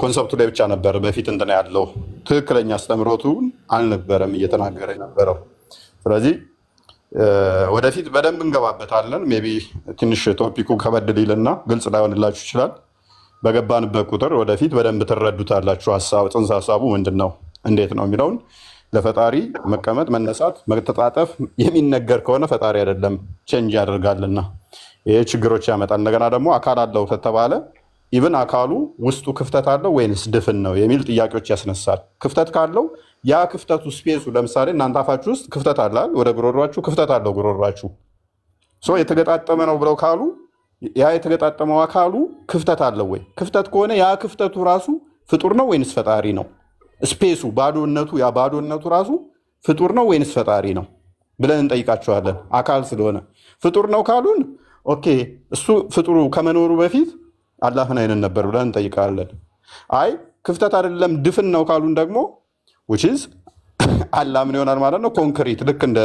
ኮንሰፕቱ ላይ ብቻ ነበር በፊት እንትን ያለው፣ ትክክለኛ አስተምሮቱን አልነበረም እየተናገረ የነበረው። ስለዚህ ወደፊት በደንብ እንገባበታለን። ሜቢ ትንሽ ቶፒኩ ከበድ ሊልና ግልጽ ላይሆንላችሁ ይችላል። በገባንበት ቁጥር ወደፊት በደንብ ትረዱታላችሁ። ሀሳብ ጽንሰ ሀሳቡ ምንድነው እንዴት ነው የሚለውን ለፈጣሪ መቀመጥ መነሳት መተጣጠፍ የሚነገር ከሆነ ፈጣሪ አይደለም ቼንጅ ያደርጋልና ይሄ ችግሮች ያመጣል። እንደገና ደግሞ አካል አለው ከተባለ ኢቭን አካሉ ውስጡ ክፍተት አለው ወይንስ ድፍን ነው የሚል ጥያቄዎች ያስነሳል። ክፍተት ካለው ያ ክፍተቱ ስፔሱ ለምሳሌ እናንተ አፋችሁ ውስጥ ክፍተት አለ አይደል? ወደ ጉሮሯችሁ ክፍተት አለው ጉሮሯችሁ ሶ የተገጣጠመ ነው ብለው ካሉ ያ የተገጣጠመው አካሉ ክፍተት አለው ወይ? ክፍተት ከሆነ ያ ክፍተቱ ራሱ ፍጡር ነው ወይንስ ፈጣሪ ነው? ስፔሱ ባዶነቱ ያ ባዶነቱ ራሱ ፍጡር ነው ወይንስ ፈጣሪ ነው ብለን እንጠይቃቸዋለን። አካል ስለሆነ ፍጡር ነው ካሉን ኦኬ እሱ ፍጡሩ ከመኖሩ በፊት አላህን አይነን ነበር ብለን እንጠይቃለን። አይ ክፍተት አይደለም ድፍን ነው ካሉን ደግሞ which is አላህ ምን ይሆናል ማለት ነው? ኮንክሪት ልክ እንደ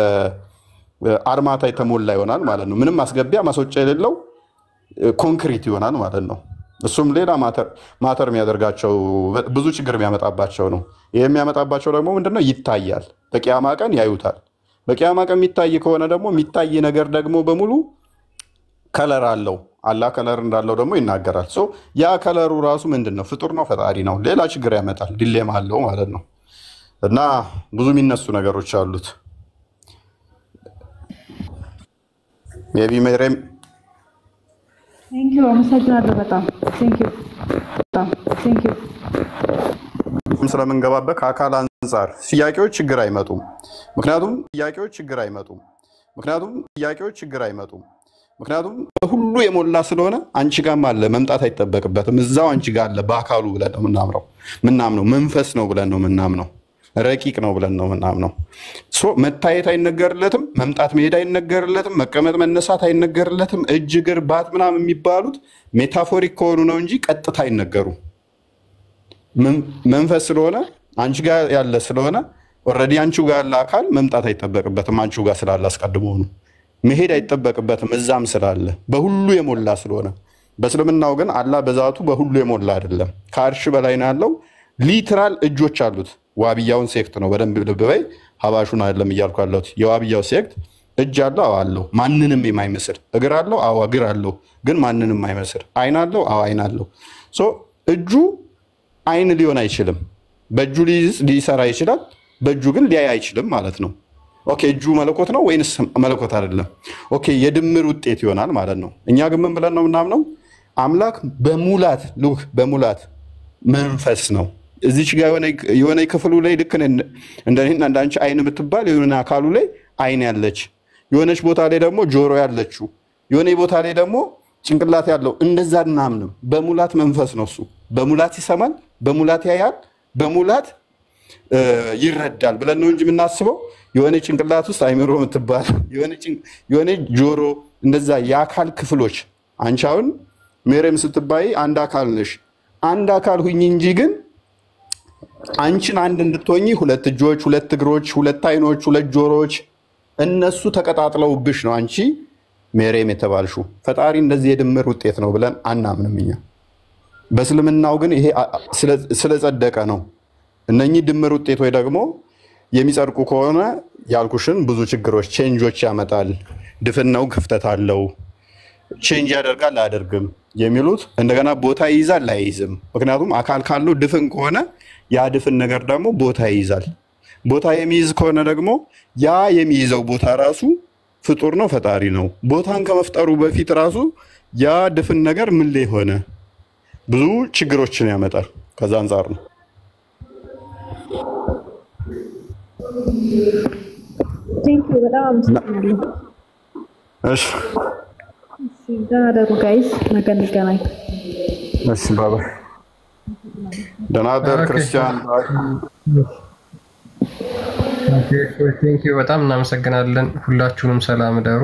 አርማታ የተሞላ ይሆናል ማለት ነው። ምንም ማስገቢያ ማስወጫ የሌለው ኮንክሪት ይሆናል ማለት ነው። እሱም ሌላ ማተር የሚያደርጋቸው ብዙ ችግር የሚያመጣባቸው ነው። ይሄ የሚያመጣባቸው ደግሞ ምንድነው? ይታያል። በቂያማ ቀን ያዩታል። በቂያማ ቀን የሚታይ ከሆነ ደግሞ የሚታይ ነገር ደግሞ በሙሉ ከለር አለው። አላህ ከለር እንዳለው ደግሞ ይናገራል። ሶ ያ ከለሩ ራሱ ምንድነው? ፍጡር ነው ፈጣሪ ነው? ሌላ ችግር ያመጣል። ዲሌማ አለው ማለት ነው። እና ብዙ የሚነሱ ነገሮች አሉት። ሜቢ ሜሬም ቴንክ ዩ አመሰግናለሁ በጣም ቴንክ ዩ ስለምንገባበት ከአካል አንጻር ጥያቄዎች ችግር አይመጡም። ምክንያቱም ሁሉ የሞላ ስለሆነ አንቺ ጋርም አለ መምጣት አይጠበቅበትም። እዛው አንቺ ጋር አለ በአካሉ ብለን ነው ምናምነው መንፈስ ነው ብለን ነው ምናምነው ረቂቅ ነው ብለን ነው ምናምነው። ሶ መታየት አይነገርለትም፣ መምጣት መሄድ አይነገርለትም፣ መቀመጥ መነሳት አይነገርለትም። እጅ እግር ባት ምናምን የሚባሉት ሜታፎሪክ ከሆኑ ነው እንጂ ቀጥታ አይነገሩ። መንፈስ ስለሆነ አንቺ ጋር ያለ ስለሆነ ኦልሬዲ አንቺው ጋር ያለ አካል መምጣት አይጠበቅበትም። አንቺው ጋር ስላለ አስቀድሞ ነው መሄድ አይጠበቅበትም። እዛም ስላለ በሁሉ የሞላ ስለሆነ በእስልምናው ግን አላህ በዛቱ በሁሉ የሞላ አይደለም። ከአርሽ በላይ ነው ያለው። ሊትራል እጆች አሉት። ዋብያውን ሴክት ነው በደንብ ልብ በይ። ሀባሹን አይደለም እያልኩ ያለሁት። የዋብያው ሴክት እጅ አለው? አዎ አለው። ማንንም የማይመስል እግር አለው? አዎ እግር አለው፣ ግን ማንንም የማይመስል አይን አለው? አዎ አይን አለው። ሶ እጁ አይን ሊሆን አይችልም። በእጁ ሊሰራ ይችላል፣ በእጁ ግን ሊያይ አይችልም ማለት ነው። ኦኬ እጁ መለኮት ነው ወይንስ መለኮት አይደለም? ኦኬ የድምር ውጤት ይሆናል ማለት ነው። እኛ ግን ምን ብለን ነው ምናምነው? አምላክ በሙላት መንፈስ ነው። እዚች ጋር የሆነ ክፍሉ ላይ ልክ እንደኔና እንዳንቺ አይን የምትባል የሆነ አካሉ ላይ አይን ያለች፣ የሆነች ቦታ ላይ ደግሞ ጆሮ ያለችው፣ የሆነ ቦታ ላይ ደግሞ ጭንቅላት ያለው እንደዛ እናምንም። በሙላት መንፈስ ነው እሱ። በሙላት ይሰማል፣ በሙላት ያያል፣ በሙላት ይረዳል ብለን ነው እንጂ የምናስበው የሆነ ጭንቅላት ውስጥ አይምሮ የምትባል የሆነ ጆሮ እንደዛ የአካል ክፍሎች። አንቺ አሁን ሜሬም ስትባይ አንድ አካል ነሽ። አንድ አካል ሁኚ እንጂ ግን አንቺን አንድ እንድትሆኚ ሁለት እጆች፣ ሁለት እግሮች፣ ሁለት አይኖች፣ ሁለት ጆሮዎች እነሱ ተቀጣጥለውብሽ ነው አንቺ ሜሬም የተባልሽው። ፈጣሪ እንደዚህ የድምር ውጤት ነው ብለን አናምንም እኛ። በእስልምናው ግን ይሄ ስለጸደቀ ነው። እነኚህ ድምር ውጤት ወይ ደግሞ የሚጸድቁ ከሆነ ያልኩሽን ብዙ ችግሮች ቼንጆች ያመጣል። ድፍን ነው ክፍተት አለው፣ ቼንጅ ያደርጋል አያደርግም የሚሉት እንደገና ቦታ ይይዛል አይይዝም። ምክንያቱም አካል ካለው ድፍን ከሆነ ያ ድፍን ነገር ደግሞ ቦታ ይይዛል። ቦታ የሚይዝ ከሆነ ደግሞ ያ የሚይዘው ቦታ ራሱ ፍጡር ነው ፈጣሪ ነው። ቦታን ከመፍጠሩ በፊት ራሱ ያ ድፍን ነገር ምን ላይ ሆነ ብዙ ችግሮችን ያመጣል። ከዛ አንፃር ነው። ቴንክ ዩ በጣም አመሰግናለሁ። እሺ ደህና ደሩ ጋይስ፣ ነገ እንገናኝ። እሺ ባባ ደህና ደር ክርስቲያን። ቴንክ ዩ በጣም እናመሰግናለን። ሁላችሁንም ሰላም ደሩ።